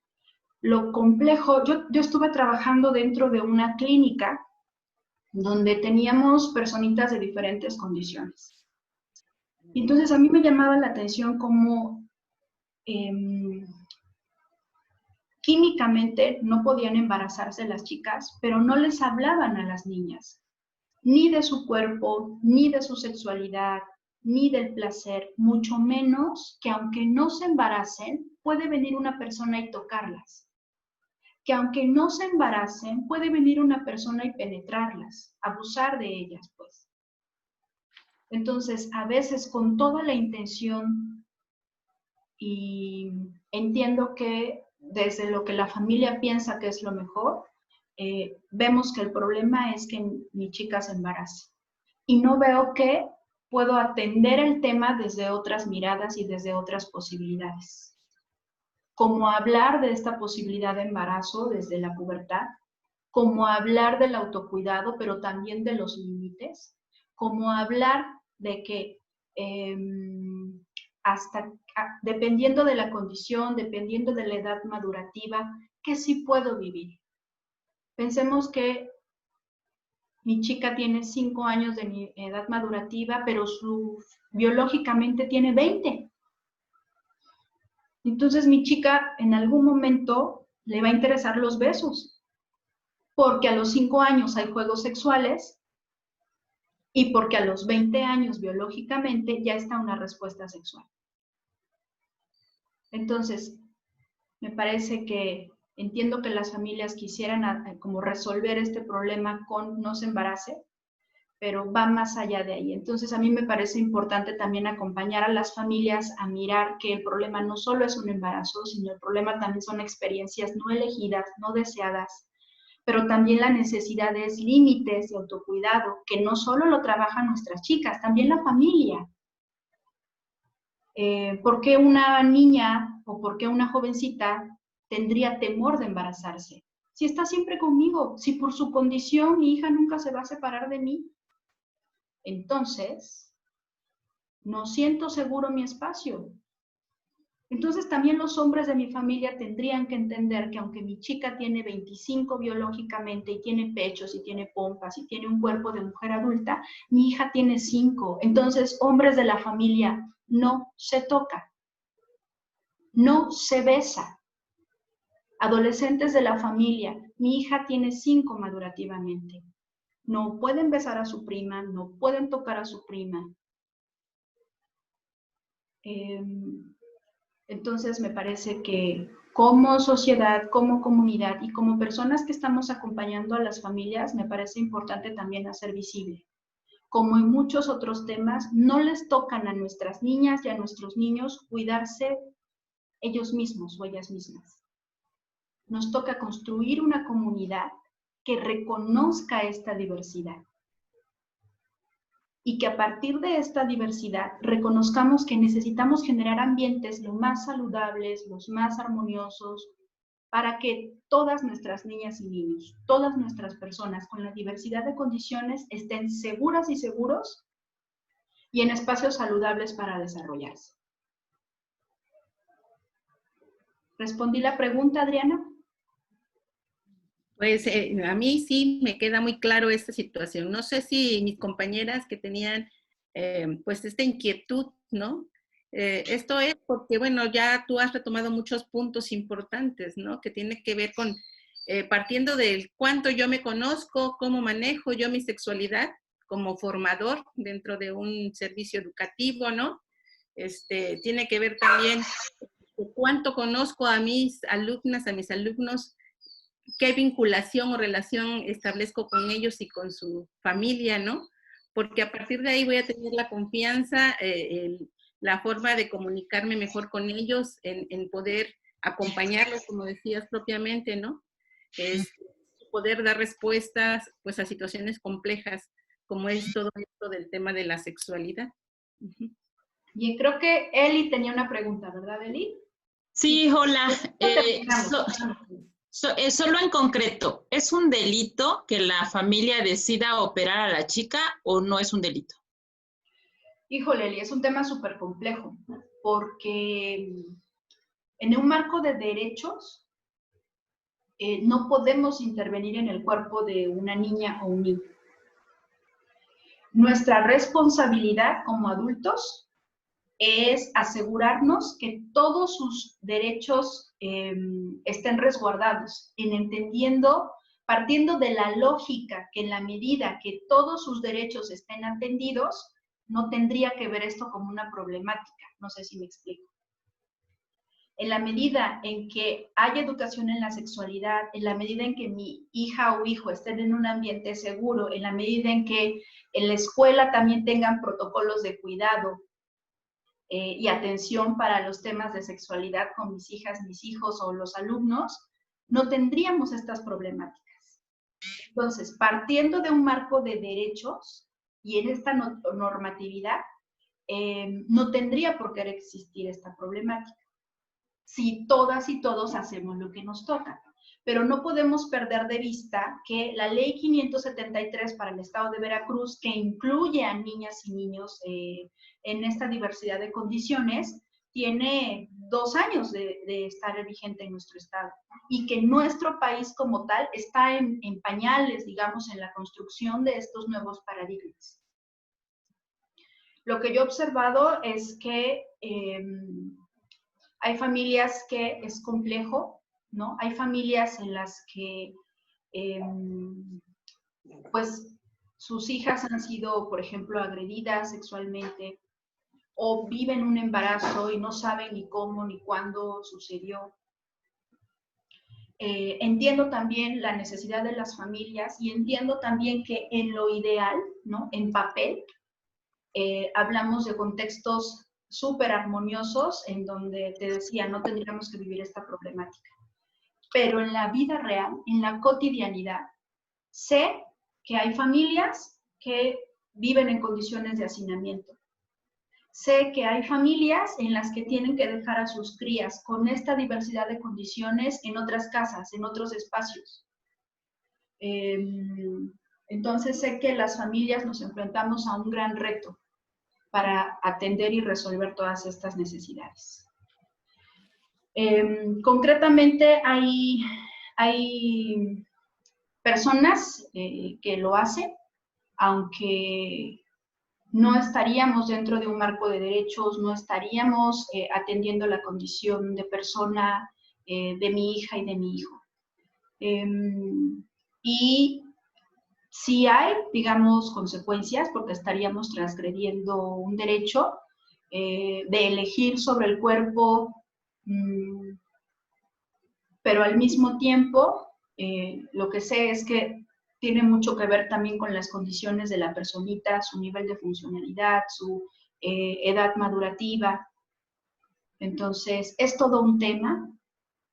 Lo complejo, yo estuve trabajando dentro de una clínica donde teníamos personitas de diferentes condiciones. Y entonces a mí me llamaba la atención cómo químicamente no podían embarazarse las chicas, pero no les hablaban a las niñas, ni de su cuerpo, ni de su sexualidad, ni del placer, mucho menos que aunque no se embaracen, puede venir una persona y tocarlas. Que aunque no se embaracen, puede venir una persona y penetrarlas, abusar de ellas, pues. Entonces, a veces con toda la intención, y entiendo que desde lo que la familia piensa que es lo mejor, vemos que el problema es que mi chica se embarace. Y no veo que puedo atender el tema desde otras miradas y desde otras posibilidades. Como hablar de esta posibilidad de embarazo desde la pubertad, como hablar del autocuidado, pero también de los límites, como hablar de que dependiendo de la condición, dependiendo de la edad madurativa, que sí puedo vivir. Pensemos que mi chica tiene 5 años de edad madurativa, pero biológicamente tiene 20. Entonces mi chica en algún momento le va a interesar los besos, porque a los 5 años hay juegos sexuales y porque a los 20 años biológicamente ya está una respuesta sexual. Entonces, me parece que entiendo que las familias quisieran como resolver este problema con no se embarace, pero va más allá de ahí. Entonces, a mí me parece importante también acompañar a las familias a mirar que el problema no solo es un embarazo, sino el problema también son experiencias no elegidas, no deseadas, pero también la necesidad es límites y autocuidado, que no solo lo trabajan nuestras chicas, también la familia. ¿Por qué una niña o por qué una jovencita tendría temor de embarazarse? Si está siempre conmigo, si por su condición mi hija nunca se va a separar de mí, entonces no siento seguro mi espacio. Entonces también los hombres de mi familia tendrían que entender que aunque mi chica tiene 25 biológicamente y tiene pechos y tiene pompas y tiene un cuerpo de mujer adulta, mi hija tiene 5. Entonces, hombres de la familia, no se toca, no se besa. Adolescentes de la familia, mi hija tiene 5 madurativamente. No pueden besar a su prima, no pueden tocar a su prima. Entonces, me parece que como sociedad, como comunidad y como personas que estamos acompañando a las familias, me parece importante también hacer visible. Como en muchos otros temas, no les tocan a nuestras niñas y a nuestros niños cuidarse ellos mismos o ellas mismas. Nos toca construir una comunidad que reconozca esta diversidad y que a partir de esta diversidad reconozcamos que necesitamos generar ambientes lo más saludables, los más armoniosos, para que todas nuestras niñas y niños, todas nuestras personas con la diversidad de condiciones estén seguras y seguros y en espacios saludables para desarrollarse. ¿Respondí la pregunta, Adriana? Pues a mí sí me queda muy claro esta situación. No sé si mis compañeras que tenían pues esta inquietud, ¿no? Esto es porque, bueno, ya tú has retomado muchos puntos importantes, ¿no? Que tiene que ver con partiendo del cuánto yo me conozco, cómo manejo yo mi sexualidad como formador dentro de un servicio educativo, ¿no? Tiene que ver también cuánto conozco a mis alumnas, a mis alumnos, qué vinculación o relación establezco con ellos y con su familia, ¿no? Porque a partir de ahí voy a tener la confianza, la forma de comunicarme mejor con ellos, en poder acompañarlos, como decías propiamente, ¿no? Poder dar respuestas pues a situaciones complejas, como es todo esto del tema de la sexualidad. Y creo que Eli tenía una pregunta, ¿verdad, Eli? Sí, hola. Solo en concreto, ¿es un delito que la familia decida operar a la chica o no es un delito? Híjole, Eli, es un tema súper complejo, porque en un marco de derechos no podemos intervenir en el cuerpo de una niña o un niño. Nuestra responsabilidad como adultos es asegurarnos que todos sus derechos estén resguardados, partiendo de la lógica que en la medida que todos sus derechos estén atendidos, no tendría que ver esto como una problemática. No sé si me explico. En la medida en que haya educación en la sexualidad, en la medida en que mi hija o hijo estén en un ambiente seguro, en la medida en que en la escuela también tengan protocolos de cuidado, y atención para los temas de sexualidad con mis hijas, mis hijos o los alumnos, no tendríamos estas problemáticas. Entonces, partiendo de un marco de derechos y en esta normatividad, no tendría por qué existir esta problemática si todas y todos hacemos lo que nos toca. Pero no podemos perder de vista que la Ley 573 para el Estado de Veracruz, que incluye a niñas y niños en esta diversidad de condiciones, tiene 2 años de estar vigente en nuestro estado y que nuestro país como tal está en pañales, digamos, en la construcción de estos nuevos paradigmas. Lo que yo he observado es que hay familias que es complejo, ¿no? Hay familias en las que, pues, sus hijas han sido, por ejemplo, agredidas sexualmente, o viven un embarazo y no saben ni cómo ni cuándo sucedió. Entiendo también la necesidad de las familias y entiendo también que en lo ideal, ¿no? En papel, hablamos de contextos súper armoniosos en donde, te decía, no tendríamos que vivir esta problemática. Pero en la vida real, en la cotidianidad, sé que hay familias que viven en condiciones de hacinamiento. Sé que hay familias en las que tienen que dejar a sus crías con esta diversidad de condiciones en otras casas, en otros espacios. Entonces sé que las familias nos enfrentamos a un gran reto para atender y resolver todas estas necesidades. Concretamente hay personas que lo hacen, aunque no estaríamos dentro de un marco de derechos, no estaríamos atendiendo la condición de persona de mi hija y de mi hijo. Y sí hay, digamos, consecuencias, porque estaríamos transgrediendo un derecho de elegir sobre el cuerpo, pero al mismo tiempo, lo que sé es que tiene mucho que ver también con las condiciones de la personita, su nivel de funcionalidad, su edad madurativa. Entonces, es todo un tema.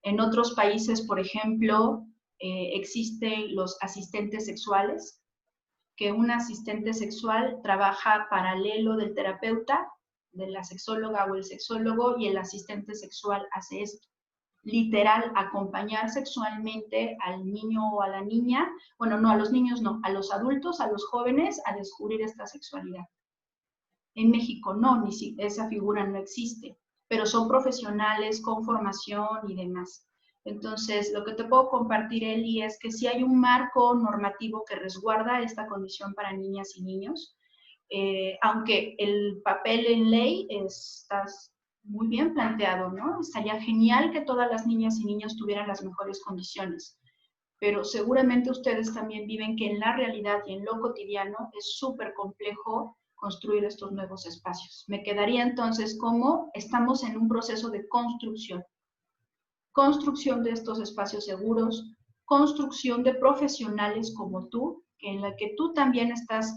En otros países, por ejemplo, existen los asistentes sexuales, que un asistente sexual trabaja paralelo del terapeuta, de la sexóloga o el sexólogo, y el asistente sexual hace esto. Literal, acompañar sexualmente al niño o a la niña, bueno, no, a los niños no, a los adultos, a los jóvenes, a descubrir esta sexualidad. En México no, ni si esa figura no existe, pero son profesionales con formación y demás. Entonces, lo que te puedo compartir, Eli, es que sí hay un marco normativo que resguarda esta condición para niñas y niños, aunque el papel en ley está muy bien planteado, ¿no? Estaría genial que todas las niñas y niños tuvieran las mejores condiciones, pero seguramente ustedes también viven que en la realidad y en lo cotidiano es súper complejo construir estos nuevos espacios. Me quedaría entonces como estamos en un proceso de construcción de estos espacios seguros, construcción de profesionales como tú, en la que tú también estás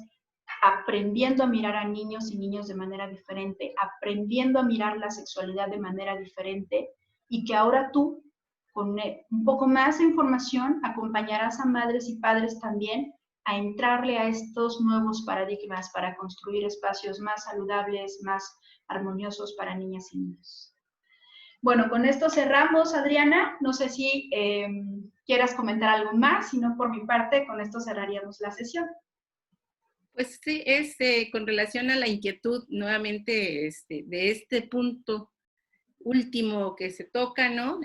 aprendiendo a mirar a niños y niñas de manera diferente, aprendiendo a mirar la sexualidad de manera diferente, y que ahora tú, con un poco más de información, acompañarás a madres y padres también a entrarle a estos nuevos paradigmas para construir espacios más saludables, más armoniosos para niñas y niños. Bueno, con esto cerramos, Adriana. No sé si quieras comentar algo más, si no, por mi parte, con esto cerraríamos la sesión. Pues sí, con relación a la inquietud nuevamente de este punto último que se toca, ¿no?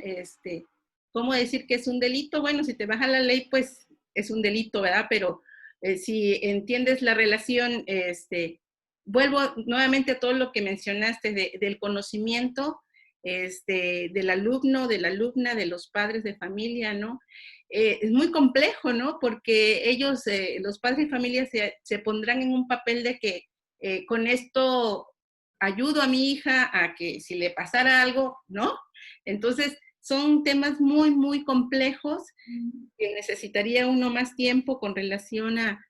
¿Cómo decir que es un delito? Bueno, si te baja la ley, pues es un delito, ¿verdad? Pero si entiendes la relación, vuelvo nuevamente a todo lo que mencionaste del conocimiento del alumno, de la alumna, de los padres de familia, ¿no? Es muy complejo, ¿no? Porque ellos, los padres de familia, se pondrán en un papel de que con esto ayudo a mi hija a que si le pasara algo, ¿no? Entonces, son temas muy, muy complejos que necesitaría uno más tiempo con relación a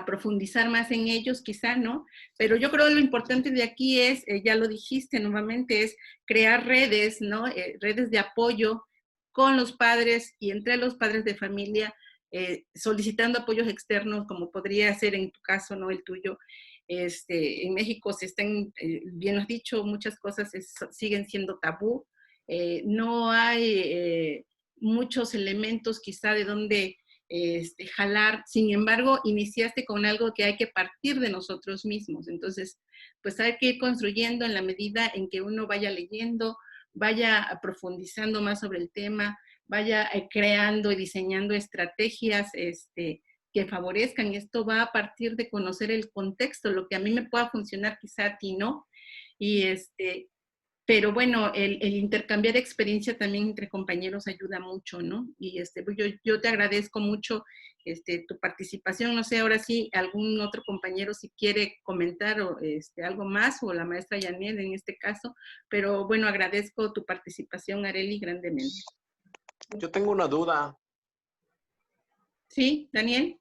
profundizar más en ellos, quizá, ¿no? Pero yo creo que lo importante de aquí es, ya lo dijiste nuevamente, es crear redes, ¿no? Redes de apoyo con los padres y entre los padres de familia, solicitando apoyos externos, como podría ser en tu caso, ¿no? El tuyo. En México se están, bien lo has dicho, muchas cosas siguen siendo tabú. No hay muchos elementos quizá de donde jalar. Sin embargo, iniciaste con algo que hay que partir de nosotros mismos. Entonces, pues hay que ir construyendo en la medida en que uno vaya leyendo, vaya profundizando más sobre el tema, vaya creando y diseñando estrategias que favorezcan. Esto va a partir de conocer el contexto, lo que a mí me pueda funcionar quizá a ti no. Y pero bueno, el intercambiar experiencia también entre compañeros ayuda mucho, ¿no? Y pues yo te agradezco mucho tu participación. No sé, ahora sí, algún otro compañero si quiere comentar o algo más, o la maestra Yanel en este caso, pero bueno, agradezco tu participación, Arely, grandemente. Yo tengo una duda. ¿Sí, Daniel?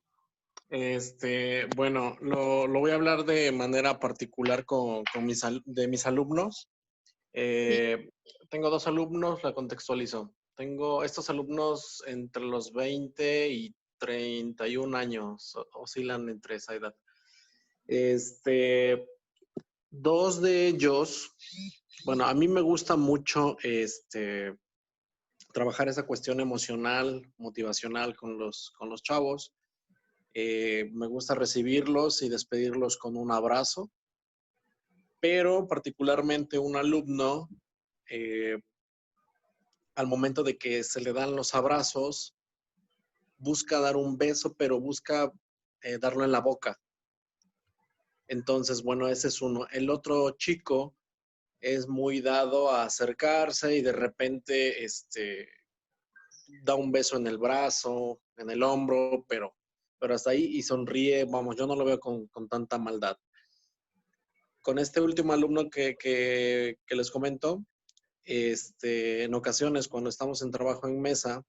Bueno, lo voy a hablar de manera particular con mis alumnos. Tengo 2 alumnos, la contextualizo. Tengo estos alumnos entre los 20 y 31 años, oscilan entre esa edad. 2 de ellos, bueno, a mí me gusta mucho trabajar esa cuestión emocional, motivacional con los chavos. Me gusta recibirlos y despedirlos con un abrazo, pero particularmente un alumno, al momento de que se le dan los abrazos, busca dar un beso, pero busca darlo en la boca. Entonces, bueno, ese es uno. El otro chico es muy dado a acercarse y de repente da un beso en el brazo, en el hombro, pero hasta ahí, y sonríe. Vamos, yo no lo veo con tanta maldad. Con este último alumno que les comento, en ocasiones cuando estamos en trabajo en mesa,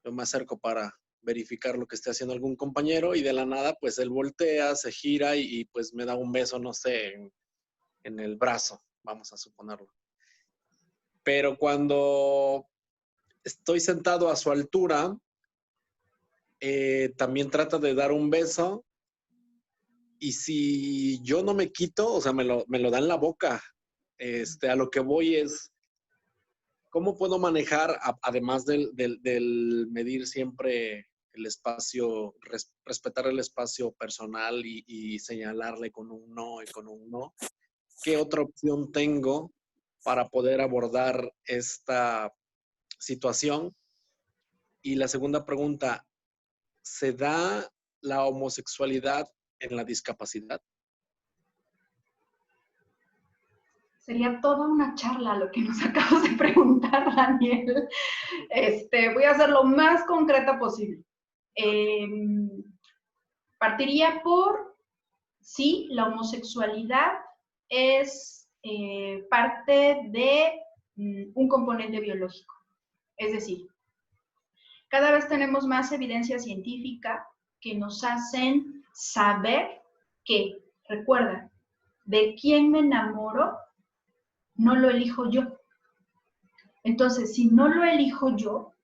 yo me acerco para verificar lo que esté haciendo algún compañero y de la nada, pues él voltea, se gira y pues me da un beso, no sé, en el brazo, vamos a suponerlo. Pero cuando estoy sentado a su altura, también trata de dar un beso, y si yo no me quito, o sea, me lo da en la boca. A lo que voy es, ¿cómo puedo manejar, además del medir siempre el espacio, respetar el espacio personal y señalarle con un no y con un no? ¿Qué otra opción tengo para poder abordar esta situación? Y la segunda pregunta, ¿se da la homosexualidad en la discapacidad? Sería toda una charla lo que nos acabas de preguntar, Daniel. Voy a ser lo más concreta posible. Partiría por, sí, la homosexualidad es parte de un componente biológico. Es decir, cada vez tenemos más evidencia científica que nos hacen saber que, recuerda, de quién me enamoro, no lo elijo yo. Entonces, si no lo elijo yo,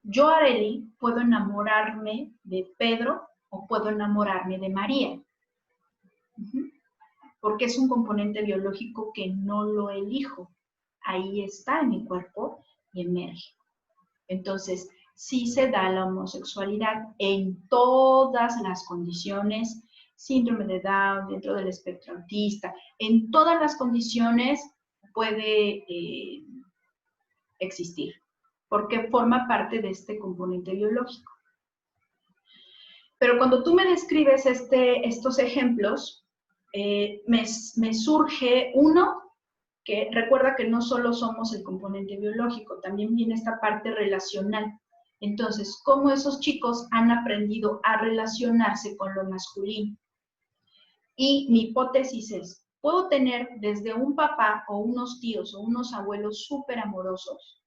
Arely, puedo enamorarme de Pedro o puedo enamorarme de María. Porque es un componente biológico que no lo elijo. Ahí está en mi cuerpo y emerge. Entonces, sí se da la homosexualidad en todas las condiciones, síndrome de Down, dentro del espectro autista, en todas las condiciones puede existir, porque forma parte de este componente biológico. Pero cuando tú me describes estos ejemplos, me surge uno, que recuerda que no solo somos el componente biológico, también viene esta parte relacional. Entonces, ¿cómo esos chicos han aprendido a relacionarse con lo masculino? Y mi hipótesis es, puedo tener desde un papá o unos tíos o unos abuelos súper amorosos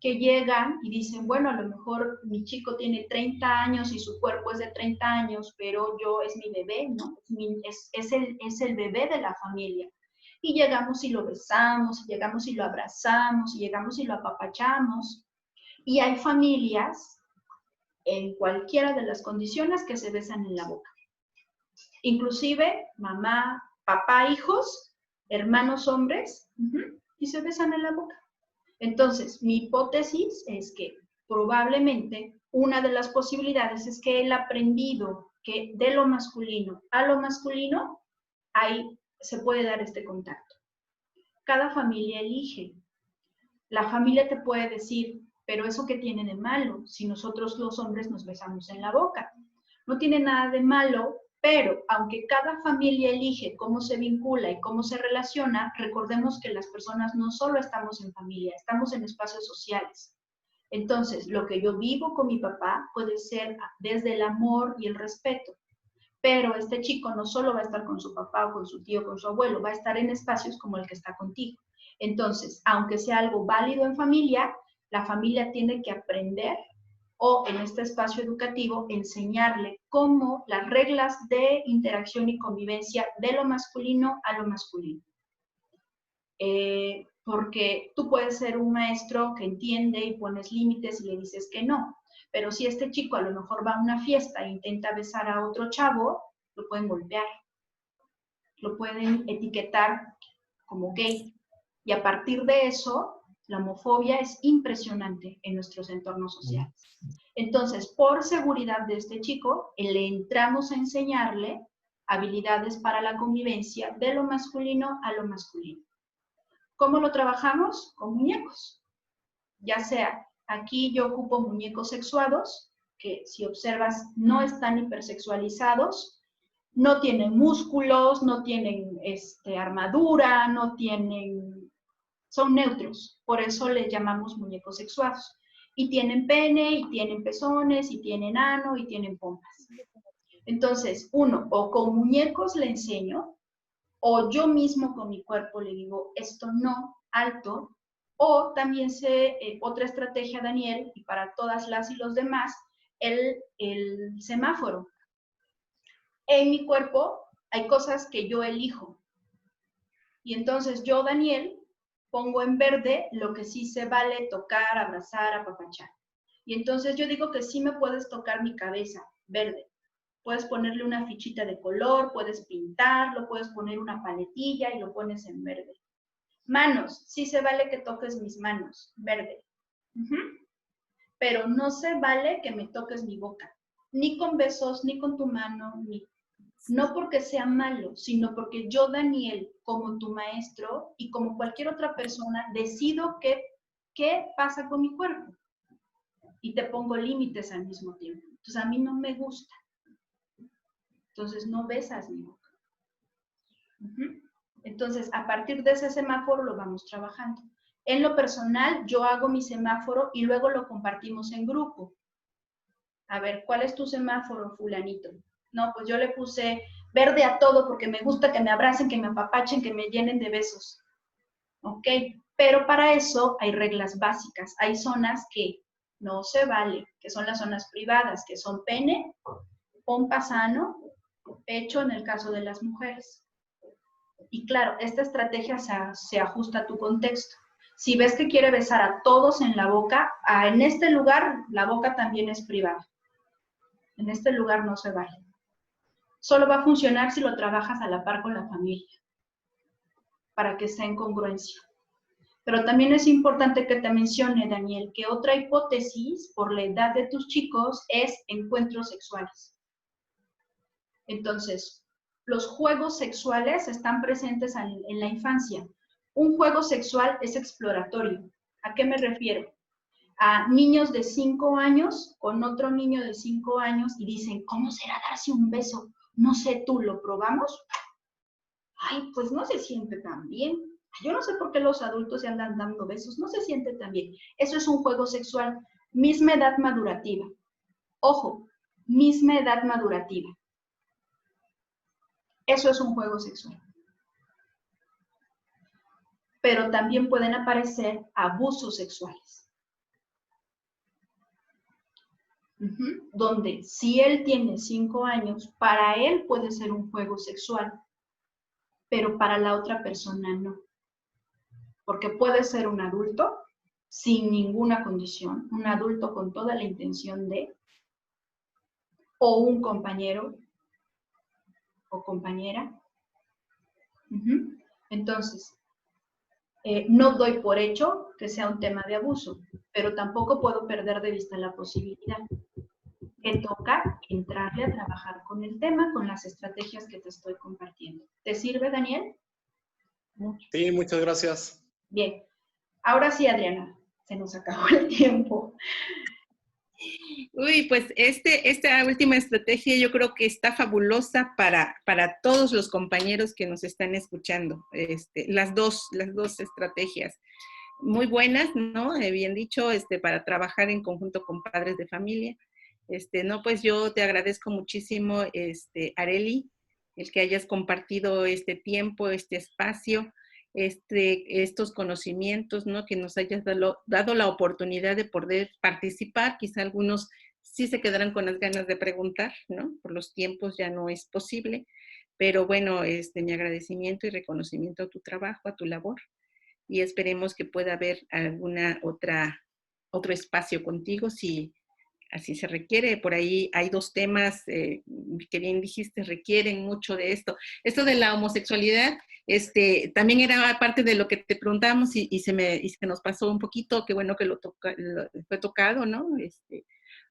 que llegan y dicen, bueno, a lo mejor mi chico tiene 30 años y su cuerpo es de 30 años, pero yo es mi bebé, ¿no? Es el bebé de la familia. Y llegamos y lo besamos, y llegamos y lo abrazamos, y llegamos y lo apapachamos. Y hay familias, en cualquiera de las condiciones, que se besan en la boca. Inclusive mamá, papá, hijos, hermanos hombres, y se besan en la boca. Entonces, mi hipótesis es que probablemente una de las posibilidades es que el aprendido que de lo masculino a lo masculino, ahí se puede dar este contacto. Cada familia elige. La familia te puede decir, pero ¿eso qué tiene de malo si nosotros los hombres nos besamos en la boca? No tiene nada de malo Pero aunque cada familia elige cómo se vincula y cómo se relaciona, recordemos que las personas no solo estamos en familia, estamos en espacios sociales. Entonces, lo que yo vivo con mi papá puede ser desde el amor y el respeto. Pero este chico no solo va a estar con su papá o con su tío o con su abuelo, va a estar en espacios como el que está contigo. Entonces, aunque sea algo válido en familia, la familia tiene que aprender o en este espacio educativo enseñarle cómo las reglas de interacción y convivencia de lo masculino a lo masculino. Porque tú puedes ser un maestro que entiende y pones límites y le dices que no, pero si este chico a lo mejor va a una fiesta e intenta besar a otro chavo, lo pueden golpear, lo pueden etiquetar como gay. Y a partir de eso, la homofobia es impresionante en nuestros entornos sociales. Entonces, por seguridad de este chico, le entramos a enseñarle habilidades para la convivencia de lo masculino a lo masculino. ¿Cómo lo trabajamos? Con muñecos. Ya sea, aquí yo ocupo muñecos sexuados, que si observas no están hipersexualizados, no tienen músculos, no tienen armadura, no tienen... son neutros, por eso les llamamos muñecos sexuados. Y tienen pene, y tienen pezones, y tienen ano, y tienen pompas. Entonces, uno, o con muñecos le enseño, o yo mismo con mi cuerpo le digo, esto no, alto, o también sé, otra estrategia, Daniel, y para todas las y los demás, el semáforo. En mi cuerpo hay cosas que yo elijo. Y entonces yo, Daniel, pongo en verde lo que sí se vale tocar, abrazar, apapachar. Y entonces yo digo que sí me puedes tocar mi cabeza, verde. Puedes ponerle una fichita de color, puedes pintarlo, puedes poner una paletilla y lo pones en verde. Manos, sí se vale que toques mis manos, verde. Pero no se vale que me toques mi boca, ni con besos, ni con tu mano, ni... No porque sea malo, sino porque yo, Daniel, como tu maestro y como cualquier otra persona, decido qué pasa con mi cuerpo. Y te pongo límites al mismo tiempo. Entonces, a mí no me gusta. Entonces, no besas mi boca. Entonces, a partir de ese semáforo lo vamos trabajando. En lo personal, yo hago mi semáforo y luego lo compartimos en grupo. A ver, ¿cuál es tu semáforo, fulanito? No, pues yo le puse verde a todo porque me gusta que me abracen, que me apapachen, que me llenen de besos. ¿Ok? Pero para eso hay reglas básicas. Hay zonas que no se vale, que son las zonas privadas, que son pene, pompa sano, pecho en el caso de las mujeres. Y claro, esta estrategia se ajusta a tu contexto. Si ves que quiere besar a todos en la boca, en este lugar la boca también es privada. En este lugar no se vale. Solo va a funcionar si lo trabajas a la par con la familia, para que esté en congruencia. Pero también es importante que te mencione, Daniel, que otra hipótesis por la edad de tus chicos es encuentros sexuales. Entonces, los juegos sexuales están presentes en la infancia. Un juego sexual es exploratorio. ¿A qué me refiero? A niños de 5 años con otro niño de 5 años y dicen, ¿cómo será darse un beso? No sé, ¿tú lo probamos? Ay, pues no se siente tan bien. Yo no sé por qué los adultos se andan dando besos, no se siente tan bien. Eso es un juego sexual. Misma edad madurativa. Ojo, misma edad madurativa. Eso es un juego sexual. Pero también pueden aparecer abusos sexuales. Donde si él tiene 5 años, para él puede ser un juego sexual, pero para la otra persona no. Porque puede ser un adulto sin ninguna condición, un adulto con toda la intención de, o un compañero o compañera. Entonces, no doy por hecho que sea un tema de abuso, pero tampoco puedo perder de vista la posibilidad que toca entrarle a trabajar con el tema, con las estrategias que te estoy compartiendo. ¿Te sirve, Daniel? Sí, muchas gracias. Bien. Ahora sí, Adriana, se nos acabó el tiempo. Uy, pues esta última estrategia yo creo que está fabulosa para todos los compañeros que nos están escuchando. Las dos estrategias muy buenas, ¿no? Bien dicho, para trabajar en conjunto con padres de familia. No, pues yo te agradezco muchísimo, Arely, el que hayas compartido este tiempo, este espacio, estos conocimientos, ¿no? Que nos hayas dado la oportunidad de poder participar. Quizá algunos sí se quedarán con las ganas de preguntar, ¿no? Por los tiempos ya no es posible, pero bueno, mi agradecimiento y reconocimiento a tu trabajo, a tu labor, y esperemos que pueda haber otro espacio contigo si así se requiere. Por ahí hay dos temas que bien dijiste, requieren mucho de esto. Esto de la homosexualidad, también era parte de lo que te preguntamos y se nos pasó un poquito, qué bueno que lo fue tocado, ¿no?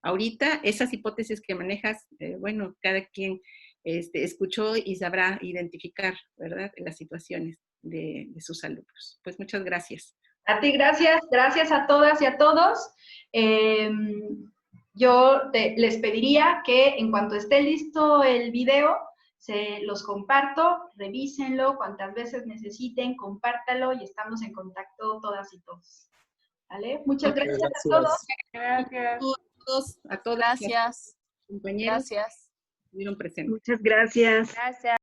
Ahorita, esas hipótesis que manejas, bueno, cada quien escuchó y sabrá identificar, ¿verdad?, las situaciones de sus alumnos. Pues muchas gracias. A ti, gracias a todas y a todos. Yo les pediría que en cuanto esté listo el video, se los comparto, revísenlo cuantas veces necesiten, compártalo y estamos en contacto todas y todos. ¿Vale? Muchas gracias a todos. Gracias. A todos, Gracias. compañeros. Gracias. Estuvieron presentes. Muchas gracias. Gracias.